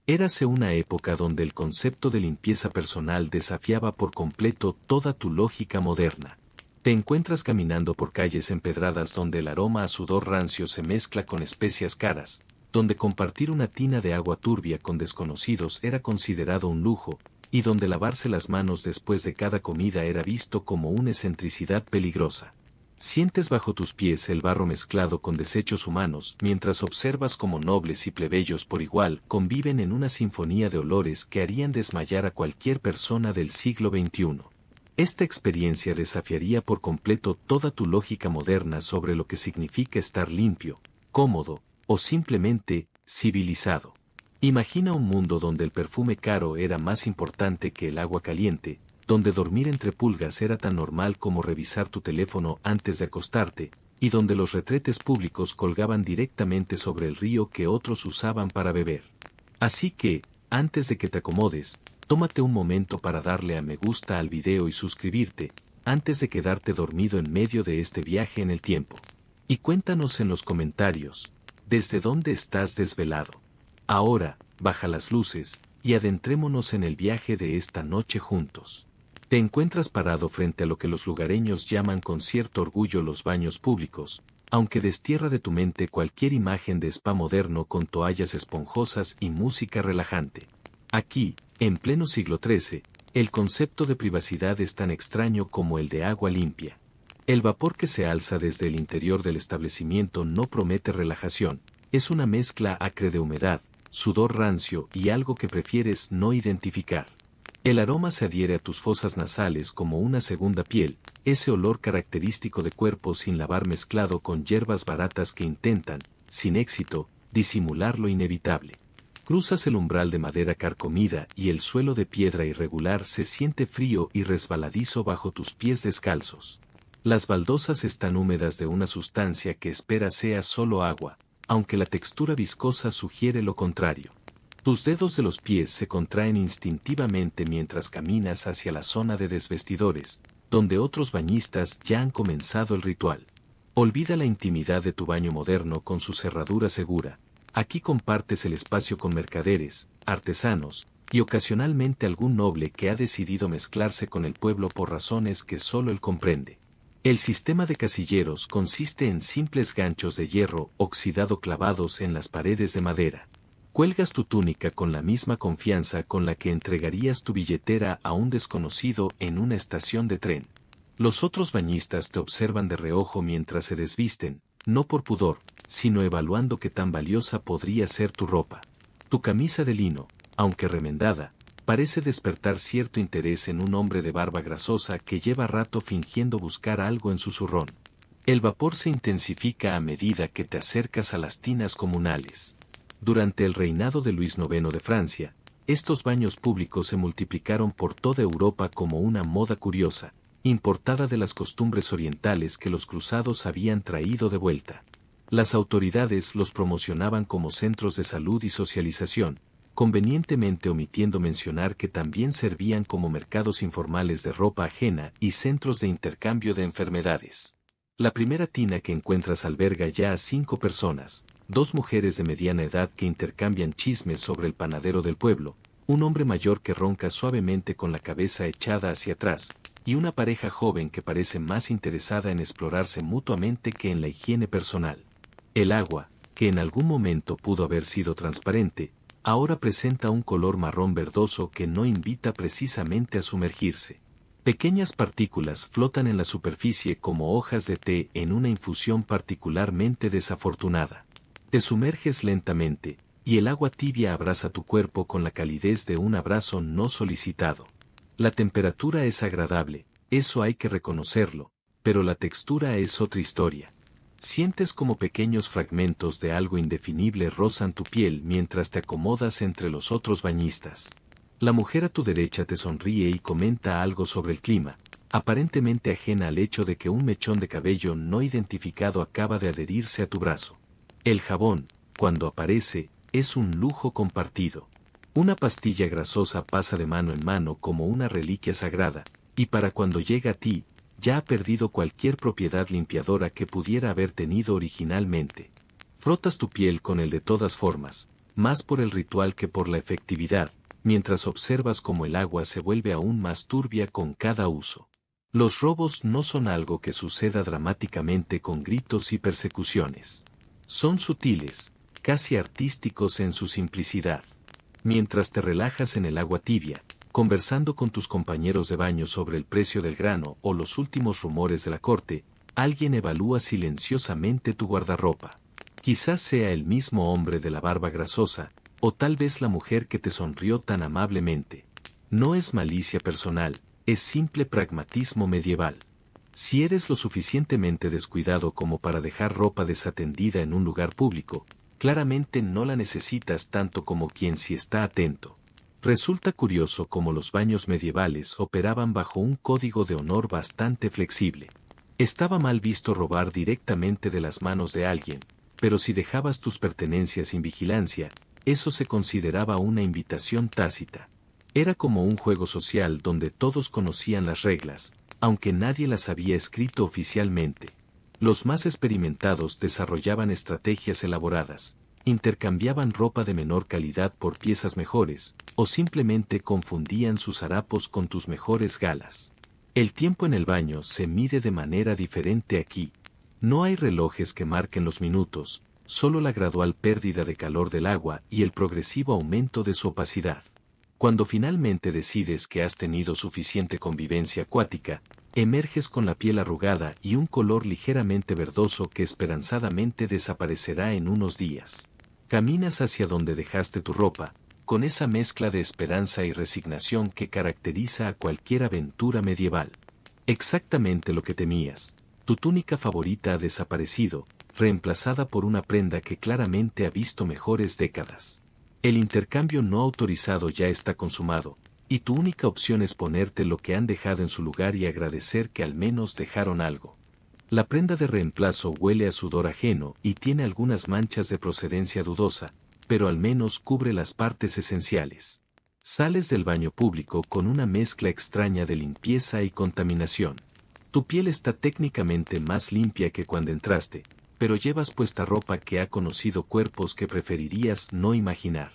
Érase una época donde el concepto de limpieza personal desafiaba por completo toda tu lógica moderna. Te encuentras caminando por calles empedradas donde el aroma a sudor rancio se mezcla con especias caras, donde compartir una tina de agua turbia con desconocidos era considerado un lujo, y donde lavarse las manos después de cada comida era visto como una excentricidad peligrosa. Sientes bajo tus pies el barro mezclado con desechos humanos mientras observas cómo nobles y plebeyos por igual conviven en una sinfonía de olores que harían desmayar a cualquier persona del siglo XXI. Esta experiencia desafiaría por completo toda tu lógica moderna sobre lo que significa estar limpio, cómodo, o simplemente civilizado. Imagina un mundo donde el perfume caro era más importante que el agua caliente, donde dormir entre pulgas era tan normal como revisar tu teléfono antes de acostarte, y donde los retretes públicos colgaban directamente sobre el río que otros usaban para beber. Así que, antes de que te acomodes, tómate un momento para darle a me gusta al video y suscribirte, antes de quedarte dormido en medio de este viaje en el tiempo. Y cuéntanos en los comentarios, ¿desde dónde estás desvelado? Ahora, baja las luces, y adentrémonos en el viaje de esta noche juntos. Te encuentras parado frente a lo que los lugareños llaman con cierto orgullo los baños públicos, aunque destierra de tu mente cualquier imagen de spa moderno con toallas esponjosas y música relajante. Aquí, en pleno siglo XIII, el concepto de privacidad es tan extraño como el de agua limpia. El vapor que se alza desde el interior del establecimiento no promete relajación, es una mezcla acre de humedad, sudor rancio y algo que prefieres no identificar. El aroma se adhiere a tus fosas nasales como una segunda piel, ese olor característico de cuerpo sin lavar mezclado con hierbas baratas que intentan, sin éxito, disimular lo inevitable. Cruzas el umbral de madera carcomida y el suelo de piedra irregular se siente frío y resbaladizo bajo tus pies descalzos. Las baldosas están húmedas de una sustancia que espera sea solo agua, aunque la textura viscosa sugiere lo contrario. Tus dedos de los pies se contraen instintivamente mientras caminas hacia la zona de desvestidores, donde otros bañistas ya han comenzado el ritual. Olvida la intimidad de tu baño moderno con su cerradura segura. Aquí compartes el espacio con mercaderes, artesanos, y ocasionalmente algún noble que ha decidido mezclarse con el pueblo por razones que solo él comprende. El sistema de casilleros consiste en simples ganchos de hierro oxidado clavados en las paredes de madera. Cuelgas tu túnica con la misma confianza con la que entregarías tu billetera a un desconocido en una estación de tren. Los otros bañistas te observan de reojo mientras se desvisten, no por pudor, sino evaluando qué tan valiosa podría ser tu ropa. Tu camisa de lino, aunque remendada, parece despertar cierto interés en un hombre de barba grasosa que lleva rato fingiendo buscar algo en su zurrón. El vapor se intensifica a medida que te acercas a las tinas comunales. Durante el reinado de Luis IX de Francia, estos baños públicos se multiplicaron por toda Europa como una moda curiosa, importada de las costumbres orientales que los cruzados habían traído de vuelta. Las autoridades los promocionaban como centros de salud y socialización, convenientemente omitiendo mencionar que también servían como mercados informales de ropa ajena y centros de intercambio de enfermedades. La primera tina que encuentras alberga ya a 5 personas, 2 mujeres de mediana edad que intercambian chismes sobre el panadero del pueblo, un hombre mayor que ronca suavemente con la cabeza echada hacia atrás, y una pareja joven que parece más interesada en explorarse mutuamente que en la higiene personal. El agua, que en algún momento pudo haber sido transparente, ahora presenta un color marrón verdoso que no invita precisamente a sumergirse. Pequeñas partículas flotan en la superficie como hojas de té en una infusión particularmente desafortunada. Te sumerges lentamente, y el agua tibia abraza tu cuerpo con la calidez de un abrazo no solicitado. La temperatura es agradable, eso hay que reconocerlo, pero la textura es otra historia. Sientes como pequeños fragmentos de algo indefinible rozan tu piel mientras te acomodas entre los otros bañistas. La mujer a tu derecha te sonríe y comenta algo sobre el clima, aparentemente ajena al hecho de que un mechón de cabello no identificado acaba de adherirse a tu brazo. El jabón, cuando aparece, es un lujo compartido. Una pastilla grasosa pasa de mano en mano como una reliquia sagrada, y para cuando llega a ti, ya ha perdido cualquier propiedad limpiadora que pudiera haber tenido originalmente. Frotas tu piel con el de todas formas, más por el ritual que por la efectividad, mientras observas cómo el agua se vuelve aún más turbia con cada uso. Los robos no son algo que suceda dramáticamente con gritos y persecuciones. Son sutiles, casi artísticos en su simplicidad. Mientras te relajas en el agua tibia, conversando con tus compañeros de baño sobre el precio del grano o los últimos rumores de la corte, alguien evalúa silenciosamente tu guardarropa. Quizás sea el mismo hombre de la barba grasosa, o tal vez la mujer que te sonrió tan amablemente. No es malicia personal, es simple pragmatismo medieval. Si eres lo suficientemente descuidado como para dejar ropa desatendida en un lugar público, claramente no la necesitas tanto como quien sí está atento. Resulta curioso cómo los baños medievales operaban bajo un código de honor bastante flexible. Estaba mal visto robar directamente de las manos de alguien, pero si dejabas tus pertenencias sin vigilancia, eso se consideraba una invitación tácita. Era como un juego social donde todos conocían las reglas, aunque nadie las había escrito oficialmente. Los más experimentados desarrollaban estrategias elaboradas, intercambiaban ropa de menor calidad por piezas mejores, o simplemente confundían sus harapos con tus mejores galas. El tiempo en el baño se mide de manera diferente aquí. No hay relojes que marquen los minutos, solo la gradual pérdida de calor del agua y el progresivo aumento de su opacidad. Cuando finalmente decides que has tenido suficiente convivencia acuática, emerges con la piel arrugada y un color ligeramente verdoso que esperanzadamente desaparecerá en unos días. Caminas hacia donde dejaste tu ropa, con esa mezcla de esperanza y resignación que caracteriza a cualquier aventura medieval. Exactamente lo que temías. Tu túnica favorita ha desaparecido, reemplazada por una prenda que claramente ha visto mejores décadas. El intercambio no autorizado ya está consumado, y tu única opción es ponerte lo que han dejado en su lugar y agradecer que al menos dejaron algo. La prenda de reemplazo huele a sudor ajeno y tiene algunas manchas de procedencia dudosa, pero al menos cubre las partes esenciales. Sales del baño público con una mezcla extraña de limpieza y contaminación. Tu piel está técnicamente más limpia que cuando entraste, pero llevas puesta ropa que ha conocido cuerpos que preferirías no imaginar.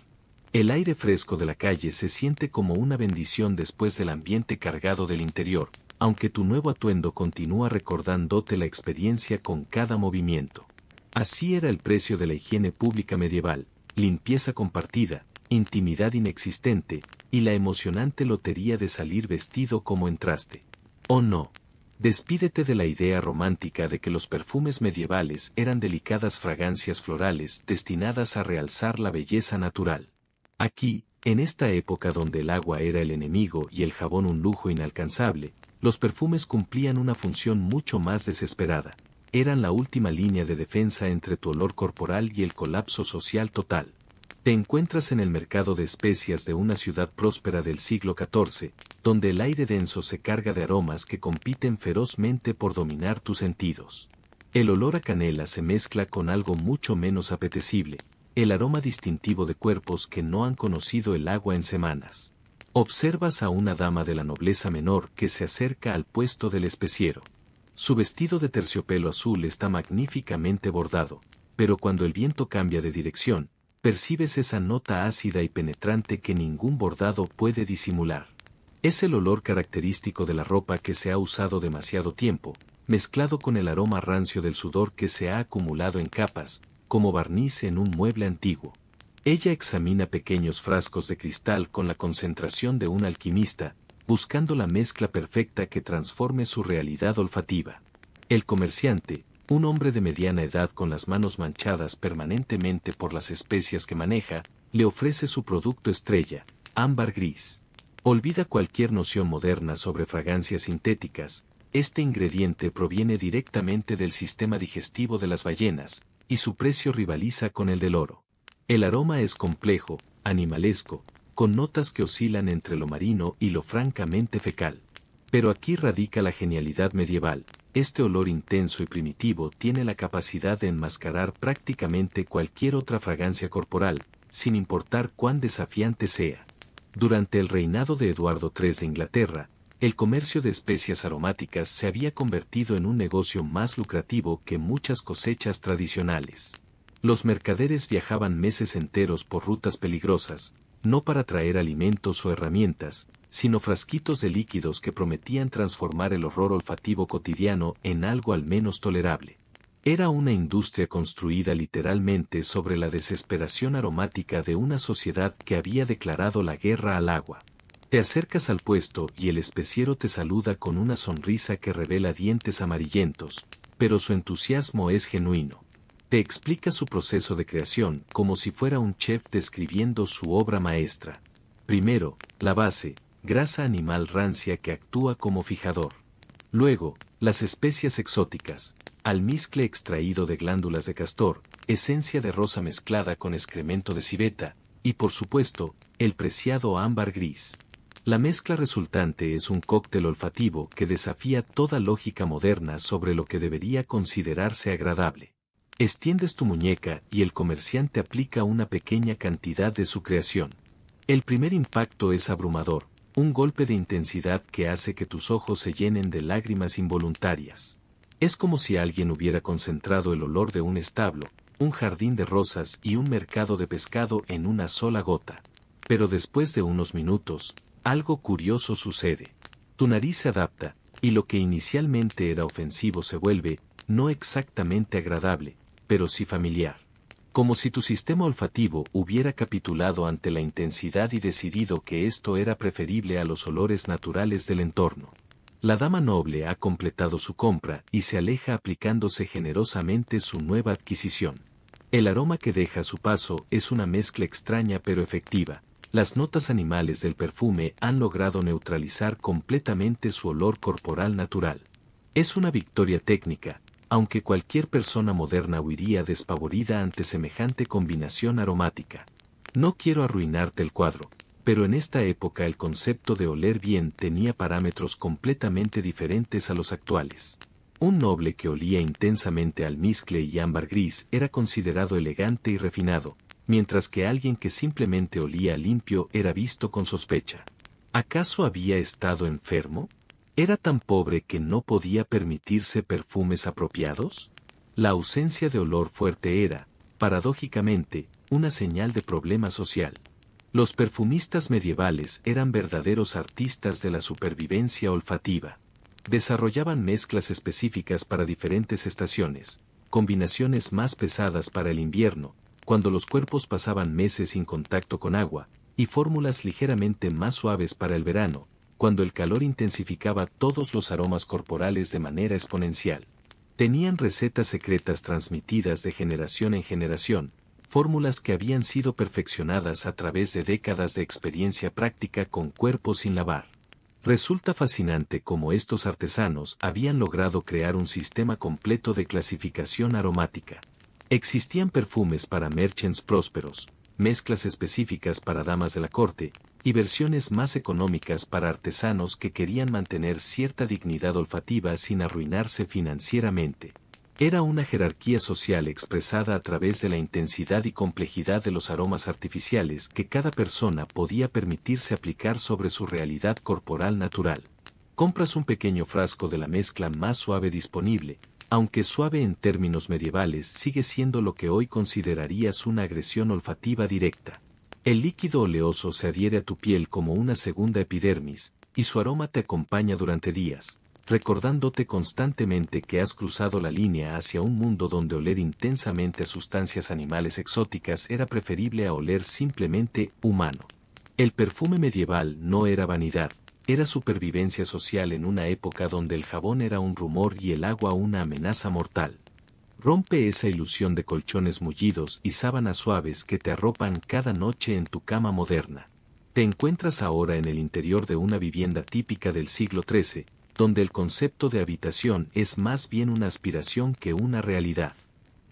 El aire fresco de la calle se siente como una bendición después del ambiente cargado del interior, aunque tu nuevo atuendo continúa recordándote la experiencia con cada movimiento. Así era el precio de la higiene pública medieval: limpieza compartida, intimidad inexistente, y la emocionante lotería de salir vestido como entraste. ¿O no? Despídete de la idea romántica de que los perfumes medievales eran delicadas fragancias florales destinadas a realzar la belleza natural. Aquí, en esta época donde el agua era el enemigo y el jabón un lujo inalcanzable, los perfumes cumplían una función mucho más desesperada. Eran la última línea de defensa entre tu olor corporal y el colapso social total. Te encuentras en el mercado de especias de una ciudad próspera del siglo XIV, donde el aire denso se carga de aromas que compiten ferozmente por dominar tus sentidos. El olor a canela se mezcla con algo mucho menos apetecible, el aroma distintivo de cuerpos que no han conocido el agua en semanas. Observas a una dama de la nobleza menor que se acerca al puesto del especiero. Su vestido de terciopelo azul está magníficamente bordado, pero cuando el viento cambia de dirección, percibes esa nota ácida y penetrante que ningún bordado puede disimular. Es el olor característico de la ropa que se ha usado demasiado tiempo, mezclado con el aroma rancio del sudor que se ha acumulado en capas, como barniz en un mueble antiguo. Ella examina pequeños frascos de cristal con la concentración de un alquimista, buscando la mezcla perfecta que transforme su realidad olfativa. El comerciante, un hombre de mediana edad con las manos manchadas permanentemente por las especias que maneja, le ofrece su producto estrella, ámbar gris. Olvida cualquier noción moderna sobre fragancias sintéticas. Este ingrediente proviene directamente del sistema digestivo de las ballenas, y su precio rivaliza con el del oro. El aroma es complejo, animalesco, con notas que oscilan entre lo marino y lo francamente fecal. Pero aquí radica la genialidad medieval. Este olor intenso y primitivo tiene la capacidad de enmascarar prácticamente cualquier otra fragancia corporal, sin importar cuán desafiante sea. Durante el reinado de Eduardo III de Inglaterra, el comercio de especias aromáticas se había convertido en un negocio más lucrativo que muchas cosechas tradicionales. Los mercaderes viajaban meses enteros por rutas peligrosas, no para traer alimentos o herramientas, sino frasquitos de líquidos que prometían transformar el horror olfativo cotidiano en algo al menos tolerable. Era una industria construida literalmente sobre la desesperación aromática de una sociedad que había declarado la guerra al agua. Te acercas al puesto y el especiero te saluda con una sonrisa que revela dientes amarillentos, pero su entusiasmo es genuino. Te explica su proceso de creación como si fuera un chef describiendo su obra maestra. Primero, la base, grasa animal rancia que actúa como fijador. Luego, las especias exóticas, almizcle extraído de glándulas de castor, esencia de rosa mezclada con excremento de civeta, y por supuesto, el preciado ámbar gris. La mezcla resultante es un cóctel olfativo que desafía toda lógica moderna sobre lo que debería considerarse agradable. Extiendes tu muñeca y el comerciante aplica una pequeña cantidad de su creación. El primer impacto es abrumador, un golpe de intensidad que hace que tus ojos se llenen de lágrimas involuntarias. Es como si alguien hubiera concentrado el olor de un establo, un jardín de rosas y un mercado de pescado en una sola gota. Pero después de unos minutos, algo curioso sucede. Tu nariz se adapta, y lo que inicialmente era ofensivo se vuelve, no exactamente agradable, pero sí familiar. Como si tu sistema olfativo hubiera capitulado ante la intensidad y decidido que esto era preferible a los olores naturales del entorno. La dama noble ha completado su compra y se aleja aplicándose generosamente su nueva adquisición. El aroma que deja a su paso es una mezcla extraña pero efectiva. Las notas animales del perfume han logrado neutralizar completamente su olor corporal natural. Es una victoria técnica, aunque cualquier persona moderna huiría despavorida ante semejante combinación aromática. No quiero arruinarte el cuadro, pero en esta época el concepto de oler bien tenía parámetros completamente diferentes a los actuales. Un noble que olía intensamente almizcle y ámbar gris era considerado elegante y refinado, mientras que alguien que simplemente olía limpio era visto con sospecha. ¿Acaso había estado enfermo? ¿Era tan pobre que no podía permitirse perfumes apropiados? La ausencia de olor fuerte era, paradójicamente, una señal de problema social. Los perfumistas medievales eran verdaderos artistas de la supervivencia olfativa. Desarrollaban mezclas específicas para diferentes estaciones, combinaciones más pesadas para el invierno, cuando los cuerpos pasaban meses sin contacto con agua, y fórmulas ligeramente más suaves para el verano, cuando el calor intensificaba todos los aromas corporales de manera exponencial. Tenían recetas secretas transmitidas de generación en generación, fórmulas que habían sido perfeccionadas a través de décadas de experiencia práctica con cuerpos sin lavar. Resulta fascinante cómo estos artesanos habían logrado crear un sistema completo de clasificación aromática. Existían perfumes para merchants prósperos, mezclas específicas para damas de la corte, y versiones más económicas para artesanos que querían mantener cierta dignidad olfativa sin arruinarse financieramente. Era una jerarquía social expresada a través de la intensidad y complejidad de los aromas artificiales que cada persona podía permitirse aplicar sobre su realidad corporal natural. Compras un pequeño frasco de la mezcla más suave disponible, aunque suave en términos medievales sigue siendo lo que hoy considerarías una agresión olfativa directa. El líquido oleoso se adhiere a tu piel como una segunda epidermis, y su aroma te acompaña durante días, recordándote constantemente que has cruzado la línea hacia un mundo donde oler intensamente a sustancias animales exóticas era preferible a oler simplemente humano. El perfume medieval no era vanidad, era supervivencia social en una época donde el jabón era un rumor y el agua una amenaza mortal. Rompe esa ilusión de colchones mullidos y sábanas suaves que te arropan cada noche en tu cama moderna. Te encuentras ahora en el interior de una vivienda típica del siglo XIII, donde el concepto de habitación es más bien una aspiración que una realidad.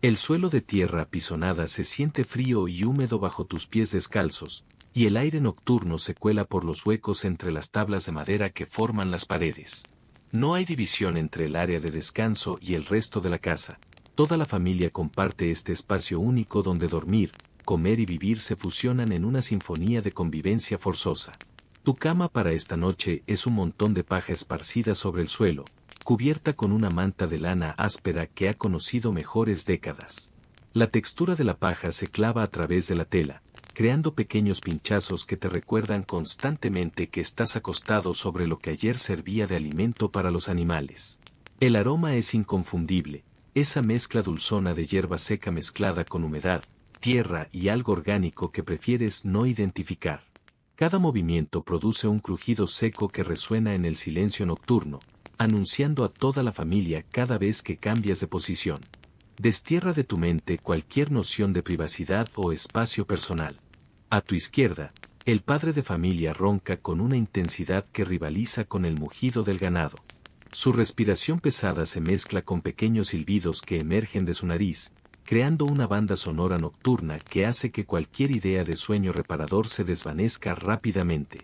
El suelo de tierra apisonada se siente frío y húmedo bajo tus pies descalzos, y el aire nocturno se cuela por los huecos entre las tablas de madera que forman las paredes. No hay división entre el área de descanso y el resto de la casa. Toda la familia comparte este espacio único donde dormir, comer y vivir se fusionan en una sinfonía de convivencia forzosa. Tu cama para esta noche es un montón de paja esparcida sobre el suelo, cubierta con una manta de lana áspera que ha conocido mejores décadas. La textura de la paja se clava a través de la tela, creando pequeños pinchazos que te recuerdan constantemente que estás acostado sobre lo que ayer servía de alimento para los animales. El aroma es inconfundible, esa mezcla dulzona de hierba seca mezclada con humedad, tierra y algo orgánico que prefieres no identificar. Cada movimiento produce un crujido seco que resuena en el silencio nocturno, anunciando a toda la familia cada vez que cambias de posición. Destierra de tu mente cualquier noción de privacidad o espacio personal. A tu izquierda, el padre de familia ronca con una intensidad que rivaliza con el mugido del ganado. Su respiración pesada se mezcla con pequeños silbidos que emergen de su nariz, creando una banda sonora nocturna que hace que cualquier idea de sueño reparador se desvanezca rápidamente.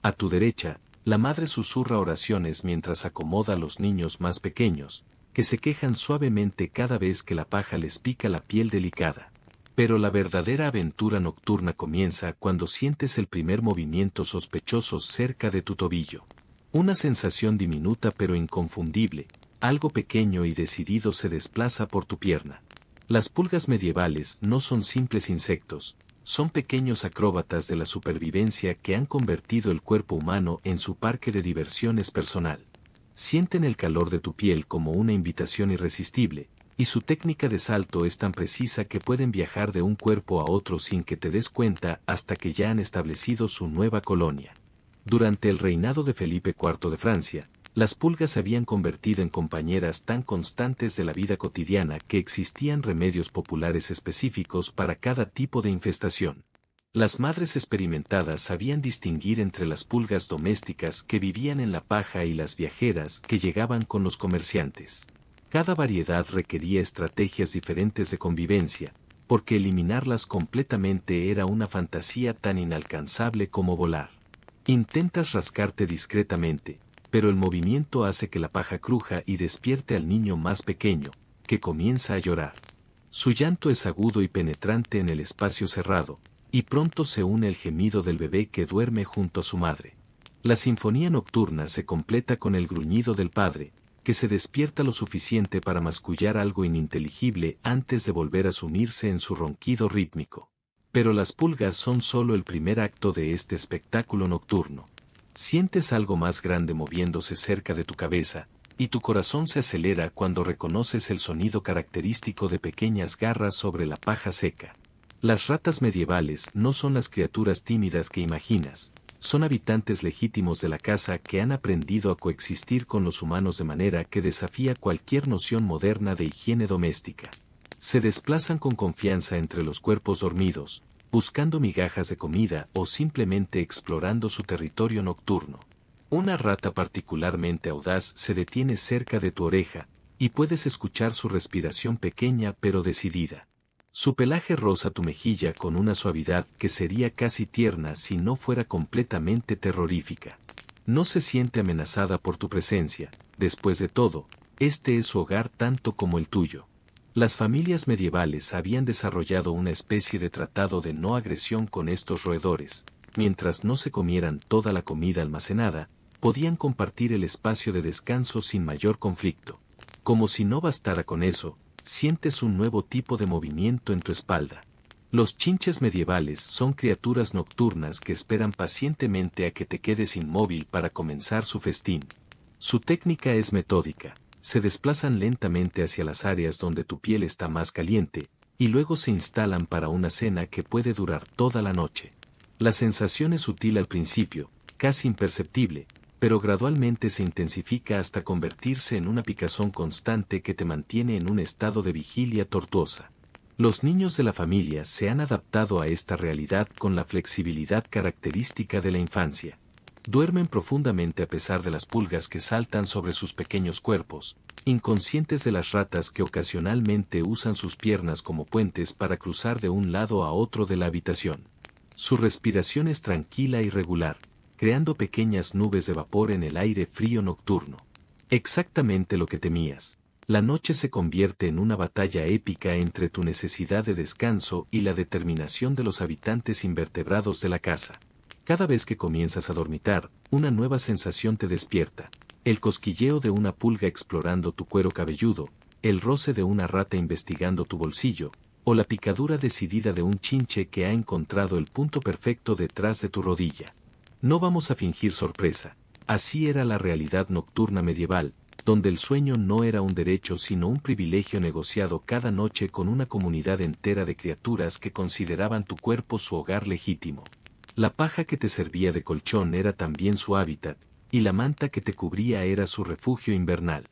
A tu derecha, la madre susurra oraciones mientras acomoda a los niños más pequeños, que se quejan suavemente cada vez que la paja les pica la piel delicada. Pero la verdadera aventura nocturna comienza cuando sientes el primer movimiento sospechoso cerca de tu tobillo. Una sensación diminuta pero inconfundible, algo pequeño y decidido se desplaza por tu pierna. Las pulgas medievales no son simples insectos, son pequeños acróbatas de la supervivencia que han convertido el cuerpo humano en su parque de diversiones personal. Sienten el calor de tu piel como una invitación irresistible, y su técnica de salto es tan precisa que pueden viajar de un cuerpo a otro sin que te des cuenta hasta que ya han establecido su nueva colonia. Durante el reinado de Felipe IV de Francia, las pulgas se habían convertido en compañeras tan constantes de la vida cotidiana que existían remedios populares específicos para cada tipo de infestación. Las madres experimentadas sabían distinguir entre las pulgas domésticas que vivían en la paja y las viajeras que llegaban con los comerciantes. Cada variedad requería estrategias diferentes de convivencia, porque eliminarlas completamente era una fantasía tan inalcanzable como volar. Intentas rascarte discretamente, pero el movimiento hace que la paja cruja y despierte al niño más pequeño, que comienza a llorar. Su llanto es agudo y penetrante en el espacio cerrado, y pronto se une el gemido del bebé que duerme junto a su madre. La sinfonía nocturna se completa con el gruñido del padre, que se despierta lo suficiente para mascullar algo ininteligible antes de volver a sumirse en su ronquido rítmico. Pero las pulgas son solo el primer acto de este espectáculo nocturno. Sientes algo más grande moviéndose cerca de tu cabeza, y tu corazón se acelera cuando reconoces el sonido característico de pequeñas garras sobre la paja seca. Las ratas medievales no son las criaturas tímidas que imaginas, son habitantes legítimos de la casa que han aprendido a coexistir con los humanos de manera que desafía cualquier noción moderna de higiene doméstica. Se desplazan con confianza entre los cuerpos dormidos, buscando migajas de comida o simplemente explorando su territorio nocturno. Una rata particularmente audaz se detiene cerca de tu oreja, y puedes escuchar su respiración pequeña pero decidida. Su pelaje roza tu mejilla con una suavidad que sería casi tierna si no fuera completamente terrorífica. No se siente amenazada por tu presencia, después de todo, este es su hogar tanto como el tuyo. Las familias medievales habían desarrollado una especie de tratado de no agresión con estos roedores, mientras no se comieran toda la comida almacenada, podían compartir el espacio de descanso sin mayor conflicto. Como si no bastara con eso, sientes un nuevo tipo de movimiento en tu espalda. Los chinches medievales son criaturas nocturnas que esperan pacientemente a que te quedes inmóvil para comenzar su festín. Su técnica es metódica, se desplazan lentamente hacia las áreas donde tu piel está más caliente, y luego se instalan para una cena que puede durar toda la noche. La sensación es sutil al principio, casi imperceptible, pero gradualmente se intensifica hasta convertirse en una picazón constante que te mantiene en un estado de vigilia tortuosa. Los niños de la familia se han adaptado a esta realidad con la flexibilidad característica de la infancia. Duermen profundamente a pesar de las pulgas que saltan sobre sus pequeños cuerpos, inconscientes de las ratas que ocasionalmente usan sus piernas como puentes para cruzar de un lado a otro de la habitación. Su respiración es tranquila y regular, creando pequeñas nubes de vapor en el aire frío nocturno. Exactamente lo que temías. La noche se convierte en una batalla épica entre tu necesidad de descanso y la determinación de los habitantes invertebrados de la casa. Cada vez que comienzas a dormitar, una nueva sensación te despierta. El cosquilleo de una pulga explorando tu cuero cabelludo, el roce de una rata investigando tu bolsillo, o la picadura decidida de un chinche que ha encontrado el punto perfecto detrás de tu rodilla. No vamos a fingir sorpresa, así era la realidad nocturna medieval, donde el sueño no era un derecho sino un privilegio negociado cada noche con una comunidad entera de criaturas que consideraban tu cuerpo su hogar legítimo. La paja que te servía de colchón era también su hábitat, y la manta que te cubría era su refugio invernal.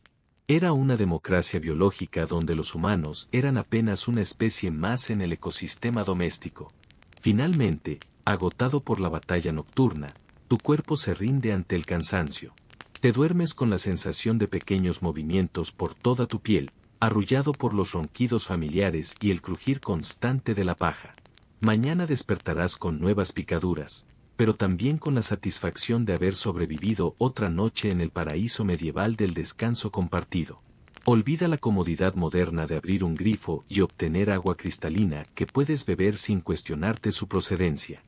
Era una democracia biológica donde los humanos eran apenas una especie más en el ecosistema doméstico. Finalmente, agotado por la batalla nocturna, tu cuerpo se rinde ante el cansancio. Te duermes con la sensación de pequeños movimientos por toda tu piel, arrullado por los ronquidos familiares y el crujir constante de la paja. Mañana despertarás con nuevas picaduras, pero también con la satisfacción de haber sobrevivido otra noche en el paraíso medieval del descanso compartido. Olvida la comodidad moderna de abrir un grifo y obtener agua cristalina que puedes beber sin cuestionarte su procedencia.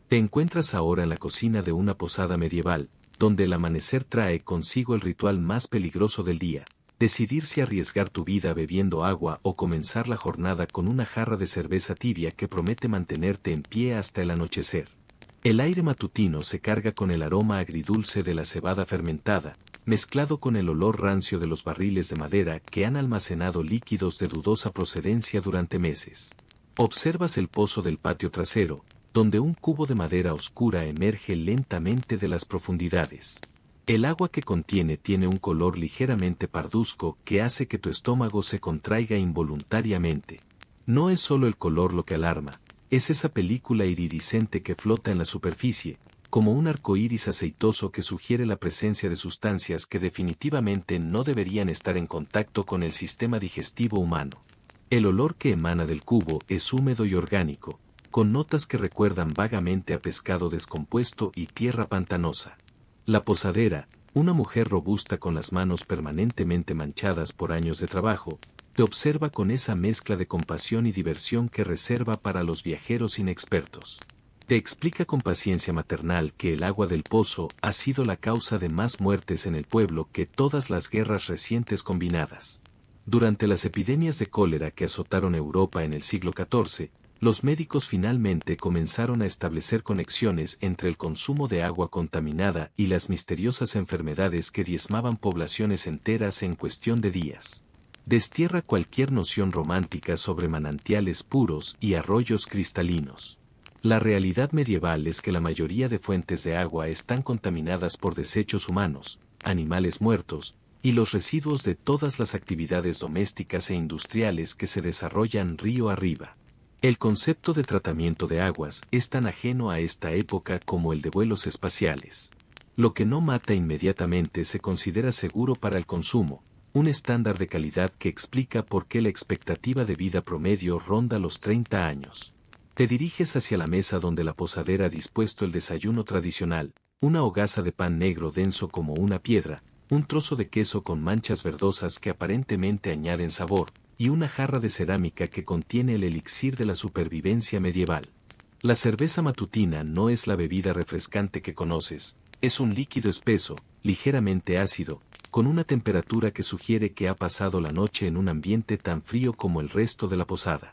Te encuentras ahora en la cocina de una posada medieval, donde el amanecer trae consigo el ritual más peligroso del día, decidir si arriesgar tu vida bebiendo agua o comenzar la jornada con una jarra de cerveza tibia que promete mantenerte en pie hasta el anochecer. El aire matutino se carga con el aroma agridulce de la cebada fermentada, mezclado con el olor rancio de los barriles de madera que han almacenado líquidos de dudosa procedencia durante meses. Observas el pozo del patio trasero, donde un cubo de madera oscura emerge lentamente de las profundidades. El agua que contiene tiene un color ligeramente parduzco que hace que tu estómago se contraiga involuntariamente. No es solo el color lo que alarma, es esa película iridiscente que flota en la superficie, como un arco iris aceitoso que sugiere la presencia de sustancias que definitivamente no deberían estar en contacto con el sistema digestivo humano. El olor que emana del cubo es húmedo y orgánico, con notas que recuerdan vagamente a pescado descompuesto y tierra pantanosa. La posadera, una mujer robusta con las manos permanentemente manchadas por años de trabajo, te observa con esa mezcla de compasión y diversión que reserva para los viajeros inexpertos. Te explica con paciencia maternal que el agua del pozo ha sido la causa de más muertes en el pueblo que todas las guerras recientes combinadas. Durante las epidemias de cólera que azotaron Europa en el siglo XIV, los médicos finalmente comenzaron a establecer conexiones entre el consumo de agua contaminada y las misteriosas enfermedades que diezmaban poblaciones enteras en cuestión de días. Destierra cualquier noción romántica sobre manantiales puros y arroyos cristalinos. La realidad medieval es que la mayoría de fuentes de agua están contaminadas por desechos humanos, animales muertos, y los residuos de todas las actividades domésticas e industriales que se desarrollan río arriba. El concepto de tratamiento de aguas es tan ajeno a esta época como el de vuelos espaciales. Lo que no mata inmediatamente se considera seguro para el consumo, un estándar de calidad que explica por qué la expectativa de vida promedio ronda los 30 años. Te diriges hacia la mesa donde la posadera ha dispuesto el desayuno tradicional, una hogaza de pan negro denso como una piedra, un trozo de queso con manchas verdosas que aparentemente añaden sabor, y una jarra de cerámica que contiene el elixir de la supervivencia medieval. La cerveza matutina no es la bebida refrescante que conoces, es un líquido espeso, ligeramente ácido, con una temperatura que sugiere que ha pasado la noche en un ambiente tan frío como el resto de la posada.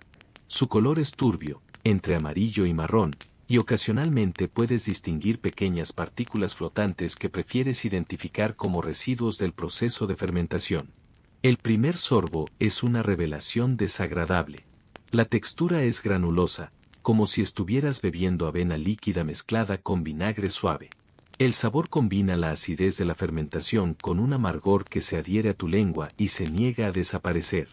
Su color es turbio, entre amarillo y marrón, y ocasionalmente puedes distinguir pequeñas partículas flotantes que prefieres identificar como residuos del proceso de fermentación. El primer sorbo es una revelación desagradable. La textura es granulosa, como si estuvieras bebiendo avena líquida mezclada con vinagre suave. El sabor combina la acidez de la fermentación con un amargor que se adhiere a tu lengua y se niega a desaparecer.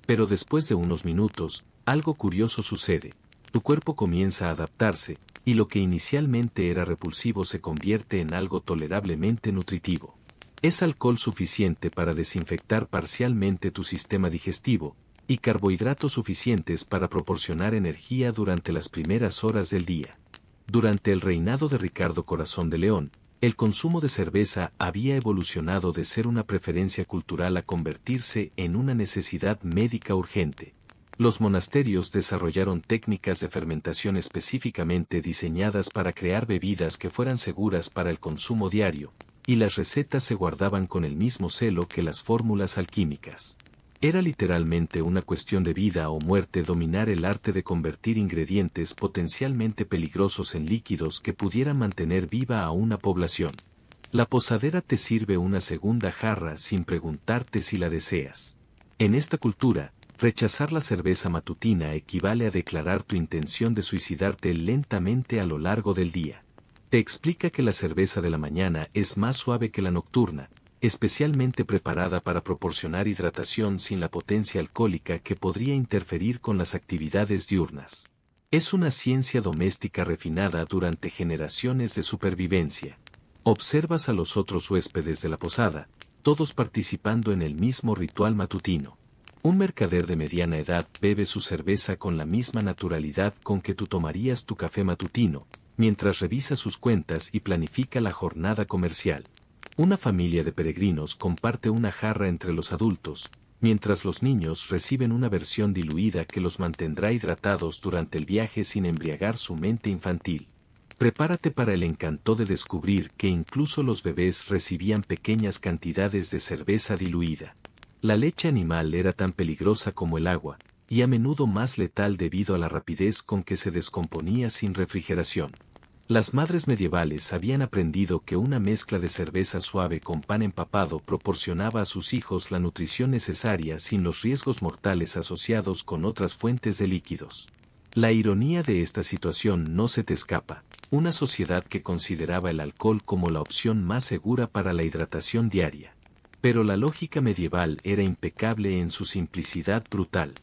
Pero después de unos minutos, algo curioso sucede. Tu cuerpo comienza a adaptarse, y lo que inicialmente era repulsivo se convierte en algo tolerablemente nutritivo. Es alcohol suficiente para desinfectar parcialmente tu sistema digestivo, y carbohidratos suficientes para proporcionar energía durante las primeras horas del día. Durante el reinado de Ricardo Corazón de León, el consumo de cerveza había evolucionado de ser una preferencia cultural a convertirse en una necesidad médica urgente. Los monasterios desarrollaron técnicas de fermentación específicamente diseñadas para crear bebidas que fueran seguras para el consumo diario, y las recetas se guardaban con el mismo celo que las fórmulas alquímicas. Era literalmente una cuestión de vida o muerte dominar el arte de convertir ingredientes potencialmente peligrosos en líquidos que pudieran mantener viva a una población. La posadera te sirve una segunda jarra sin preguntarte si la deseas. En esta cultura, rechazar la cerveza matutina equivale a declarar tu intención de suicidarte lentamente a lo largo del día. Te explica que la cerveza de la mañana es más suave que la nocturna, especialmente preparada para proporcionar hidratación sin la potencia alcohólica que podría interferir con las actividades diurnas. Es una ciencia doméstica refinada durante generaciones de supervivencia. Observas a los otros huéspedes de la posada, todos participando en el mismo ritual matutino. Un mercader de mediana edad bebe su cerveza con la misma naturalidad con que tú tomarías tu café matutino, mientras revisa sus cuentas y planifica la jornada comercial. Una familia de peregrinos comparte una jarra entre los adultos, mientras los niños reciben una versión diluida que los mantendrá hidratados durante el viaje sin embriagar su mente infantil. Prepárate para el encanto de descubrir que incluso los bebés recibían pequeñas cantidades de cerveza diluida. La leche animal era tan peligrosa como el agua, y a menudo más letal debido a la rapidez con que se descomponía sin refrigeración. Las madres medievales habían aprendido que una mezcla de cerveza suave con pan empapado proporcionaba a sus hijos la nutrición necesaria sin los riesgos mortales asociados con otras fuentes de líquidos. La ironía de esta situación no se te escapa. Una sociedad que consideraba el alcohol como la opción más segura para la hidratación diaria. Pero la lógica medieval era impecable en su simplicidad brutal.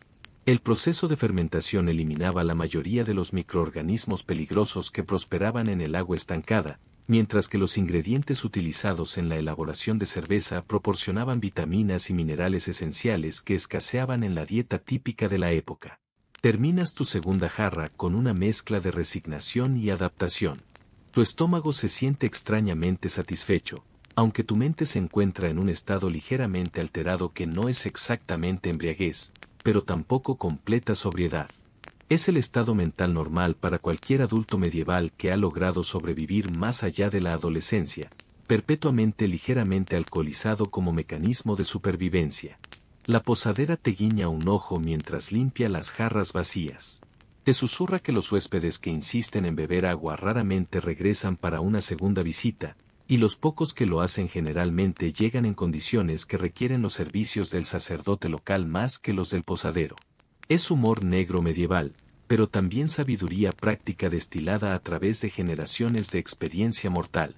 El proceso de fermentación eliminaba la mayoría de los microorganismos peligrosos que prosperaban en el agua estancada, mientras que los ingredientes utilizados en la elaboración de cerveza proporcionaban vitaminas y minerales esenciales que escaseaban en la dieta típica de la época. Terminas tu segunda jarra con una mezcla de resignación y adaptación. Tu estómago se siente extrañamente satisfecho, aunque tu mente se encuentra en un estado ligeramente alterado que no es exactamente embriaguez, pero tampoco completa sobriedad. Es el estado mental normal para cualquier adulto medieval que ha logrado sobrevivir más allá de la adolescencia, perpetuamente ligeramente alcoholizado como mecanismo de supervivencia. La posadera te guiña un ojo mientras limpia las jarras vacías. Te susurra que los huéspedes que insisten en beber agua raramente regresan para una segunda visita, y los pocos que lo hacen generalmente llegan en condiciones que requieren los servicios del sacerdote local más que los del posadero. Es humor negro medieval, pero también sabiduría práctica destilada a través de generaciones de experiencia mortal.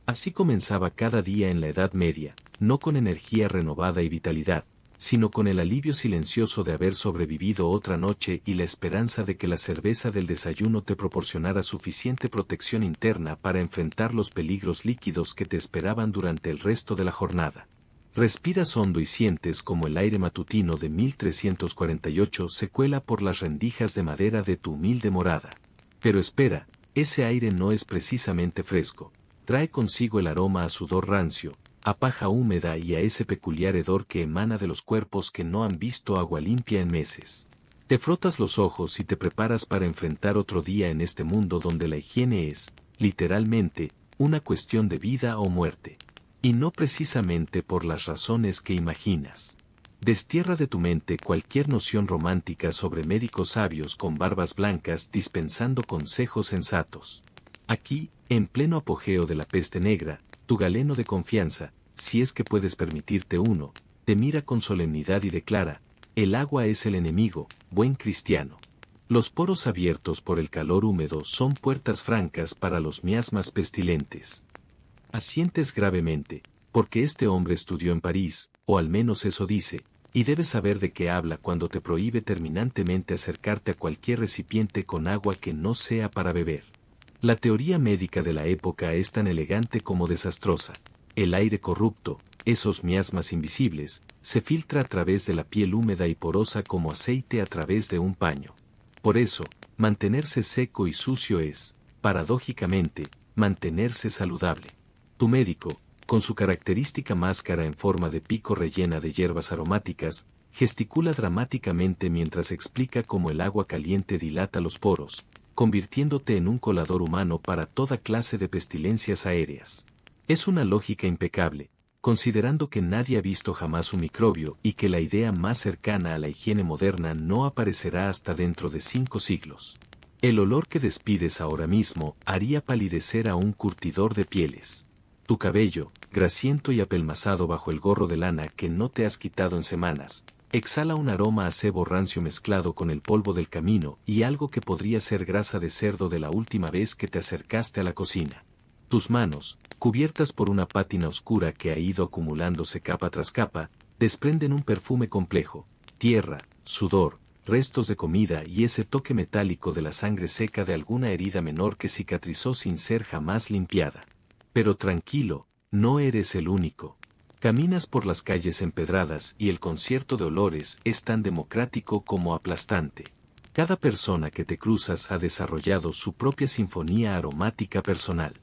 Así comenzaba cada día en la Edad Media, no con energía renovada y vitalidad, sino con el alivio silencioso de haber sobrevivido otra noche y la esperanza de que la cerveza del desayuno te proporcionara suficiente protección interna para enfrentar los peligros líquidos que te esperaban durante el resto de la jornada. Respiras hondo y sientes como el aire matutino de 1348 se cuela por las rendijas de madera de tu humilde morada. Pero espera, ese aire no es precisamente fresco, trae consigo el aroma a sudor rancio, a paja húmeda y a ese peculiar hedor que emana de los cuerpos que no han visto agua limpia en meses. Te frotas los ojos y te preparas para enfrentar otro día en este mundo donde la higiene es, literalmente, una cuestión de vida o muerte. Y no precisamente por las razones que imaginas. Destierra de tu mente cualquier noción romántica sobre médicos sabios con barbas blancas dispensando consejos sensatos. Aquí, en pleno apogeo de la peste negra, tu galeno de confianza, si es que puedes permitirte uno, te mira con solemnidad y declara: el agua es el enemigo, buen cristiano. Los poros abiertos por el calor húmedo son puertas francas para los miasmas pestilentes. Asientes gravemente, porque este hombre estudió en París, o al menos eso dice, y debes saber de qué habla cuando te prohíbe terminantemente acercarte a cualquier recipiente con agua que no sea para beber. La teoría médica de la época es tan elegante como desastrosa. El aire corrupto, esos miasmas invisibles, se filtra a través de la piel húmeda y porosa como aceite a través de un paño. Por eso, mantenerse seco y sucio es, paradójicamente, mantenerse saludable. Tu médico, con su característica máscara en forma de pico rellena de hierbas aromáticas, gesticula dramáticamente mientras explica cómo el agua caliente dilata los poros, convirtiéndote en un colador humano para toda clase de pestilencias aéreas. Es una lógica impecable, considerando que nadie ha visto jamás un microbio y que la idea más cercana a la higiene moderna no aparecerá hasta dentro de 5 siglos. El olor que despides ahora mismo haría palidecer a un curtidor de pieles. Tu cabello, grasiento y apelmazado bajo el gorro de lana que no te has quitado en semanas, exhala un aroma a cebo rancio mezclado con el polvo del camino y algo que podría ser grasa de cerdo de la última vez que te acercaste a la cocina. Tus manos, cubiertas por una pátina oscura que ha ido acumulándose capa tras capa, desprenden un perfume complejo: tierra, sudor, restos de comida y ese toque metálico de la sangre seca de alguna herida menor que cicatrizó sin ser jamás limpiada. Pero tranquilo, no eres el único. Caminas por las calles empedradas y el concierto de olores es tan democrático como aplastante. Cada persona que te cruzas ha desarrollado su propia sinfonía aromática personal.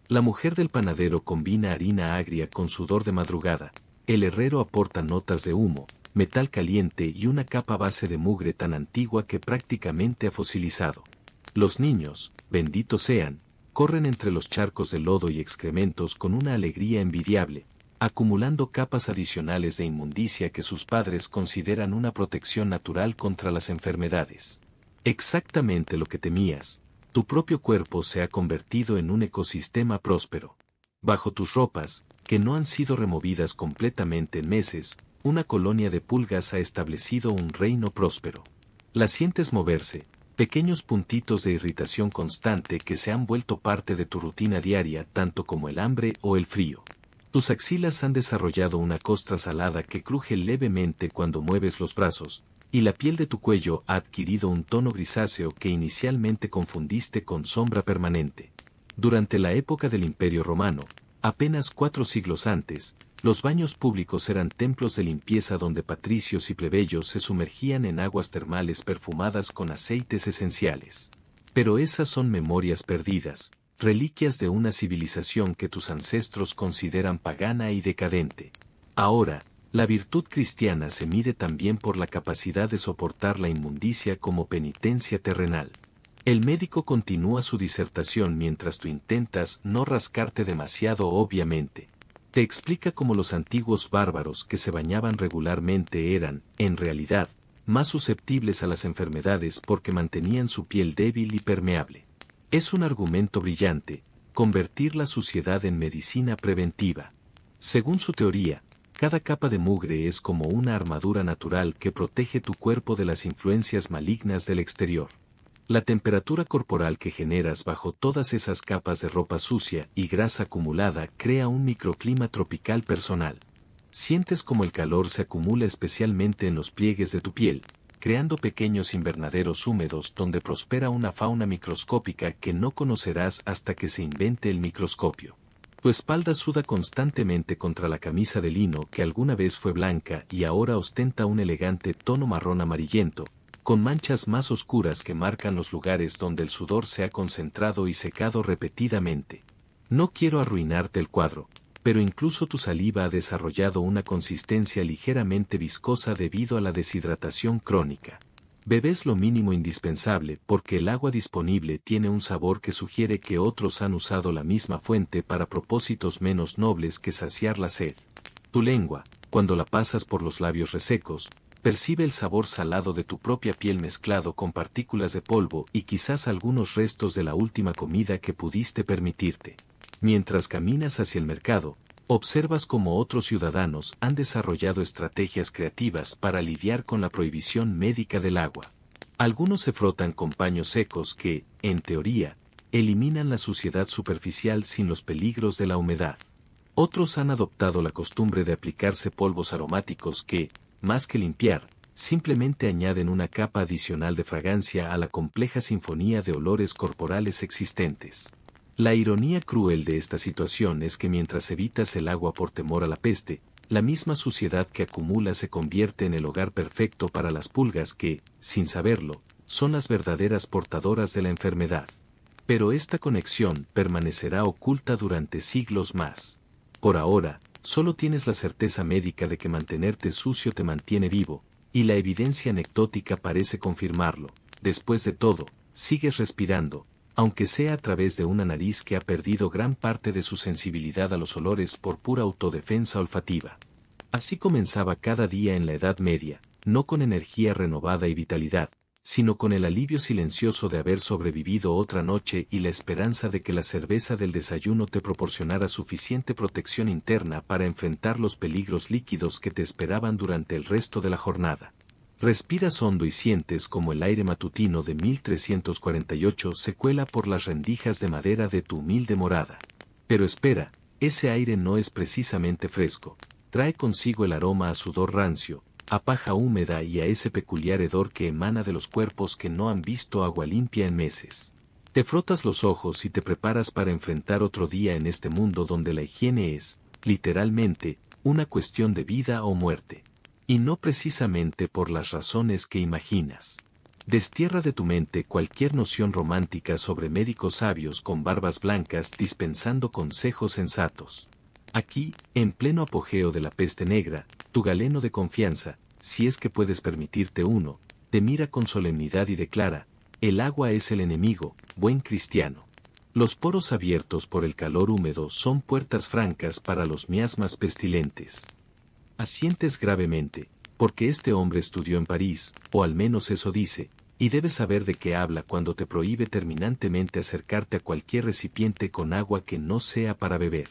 La mujer del panadero combina harina agria con sudor de madrugada, el herrero aporta notas de humo, metal caliente y una capa base de mugre tan antigua que prácticamente ha fosilizado. Los niños, benditos sean, corren entre los charcos de lodo y excrementos con una alegría envidiable, acumulando capas adicionales de inmundicia que sus padres consideran una protección natural contra las enfermedades. Exactamente lo que temías. Tu propio cuerpo se ha convertido en un ecosistema próspero. Bajo tus ropas, que no han sido removidas completamente en meses, una colonia de pulgas ha establecido un reino próspero. Las sientes moverse, pequeños puntitos de irritación constante que se han vuelto parte de tu rutina diaria tanto como el hambre o el frío. Tus axilas han desarrollado una costra salada que cruje levemente cuando mueves los brazos, y la piel de tu cuello ha adquirido un tono grisáceo que inicialmente confundiste con sombra permanente. Durante la época del Imperio Romano, apenas 4 siglos antes, los baños públicos eran templos de limpieza donde patricios y plebeyos se sumergían en aguas termales perfumadas con aceites esenciales. Pero esas son memorias perdidas, reliquias de una civilización que tus ancestros consideran pagana y decadente. Ahora, la virtud cristiana se mide también por la capacidad de soportar la inmundicia como penitencia terrenal. El médico continúa su disertación mientras tú intentas no rascarte demasiado obviamente. Te explica cómo los antiguos bárbaros que se bañaban regularmente eran, en realidad, más susceptibles a las enfermedades porque mantenían su piel débil y permeable. Es un argumento brillante, convertir la suciedad en medicina preventiva. Según su teoría, cada capa de mugre es como una armadura natural que protege tu cuerpo de las influencias malignas del exterior. La temperatura corporal que generas bajo todas esas capas de ropa sucia y grasa acumulada crea un microclima tropical personal. Sientes como el calor se acumula especialmente en los pliegues de tu piel, creando pequeños invernaderos húmedos donde prospera una fauna microscópica que no conocerás hasta que se invente el microscopio. Tu espalda suda constantemente contra la camisa de lino que alguna vez fue blanca y ahora ostenta un elegante tono marrón amarillento, con manchas más oscuras que marcan los lugares donde el sudor se ha concentrado y secado repetidamente. No quiero arruinarte el cuadro, pero incluso tu saliva ha desarrollado una consistencia ligeramente viscosa debido a la deshidratación crónica. Bebes lo mínimo indispensable porque el agua disponible tiene un sabor que sugiere que otros han usado la misma fuente para propósitos menos nobles que saciar la sed. Tu lengua, cuando la pasas por los labios resecos, percibe el sabor salado de tu propia piel mezclado con partículas de polvo y quizás algunos restos de la última comida que pudiste permitirte. Mientras caminas hacia el mercado, observas cómo otros ciudadanos han desarrollado estrategias creativas para lidiar con la prohibición médica del agua. Algunos se frotan con paños secos que, en teoría, eliminan la suciedad superficial sin los peligros de la humedad. Otros han adoptado la costumbre de aplicarse polvos aromáticos que, más que limpiar, simplemente añaden una capa adicional de fragancia a la compleja sinfonía de olores corporales existentes. La ironía cruel de esta situación es que mientras evitas el agua por temor a la peste, la misma suciedad que acumula se convierte en el hogar perfecto para las pulgas que, sin saberlo, son las verdaderas portadoras de la enfermedad. Pero esta conexión permanecerá oculta durante siglos más. Por ahora, solo tienes la certeza médica de que mantenerte sucio te mantiene vivo, y la evidencia anecdótica parece confirmarlo. Después de todo, sigues respirando, aunque sea a través de una nariz que ha perdido gran parte de su sensibilidad a los olores por pura autodefensa olfativa. Así comenzaba cada día en la Edad Media, no con energía renovada y vitalidad, sino con el alivio silencioso de haber sobrevivido otra noche y la esperanza de que la cerveza del desayuno te proporcionara suficiente protección interna para enfrentar los peligros líquidos que te esperaban durante el resto de la jornada. Respiras hondo y sientes como el aire matutino de 1348 se cuela por las rendijas de madera de tu humilde morada. Pero espera, ese aire no es precisamente fresco, trae consigo el aroma a sudor rancio, a paja húmeda y a ese peculiar hedor que emana de los cuerpos que no han visto agua limpia en meses. Te frotas los ojos y te preparas para enfrentar otro día en este mundo donde la higiene es, literalmente, una cuestión de vida o muerte. Y no precisamente por las razones que imaginas. Destierra de tu mente cualquier noción romántica sobre médicos sabios con barbas blancas dispensando consejos sensatos. Aquí, en pleno apogeo de la peste negra, tu galeno de confianza, si es que puedes permitirte uno, te mira con solemnidad y declara: el agua es el enemigo, buen cristiano. Los poros abiertos por el calor húmedo son puertas francas para los miasmas pestilentes. Asientes gravemente, porque este hombre estudió en París, o al menos eso dice, y debes saber de qué habla cuando te prohíbe terminantemente acercarte a cualquier recipiente con agua que no sea para beber.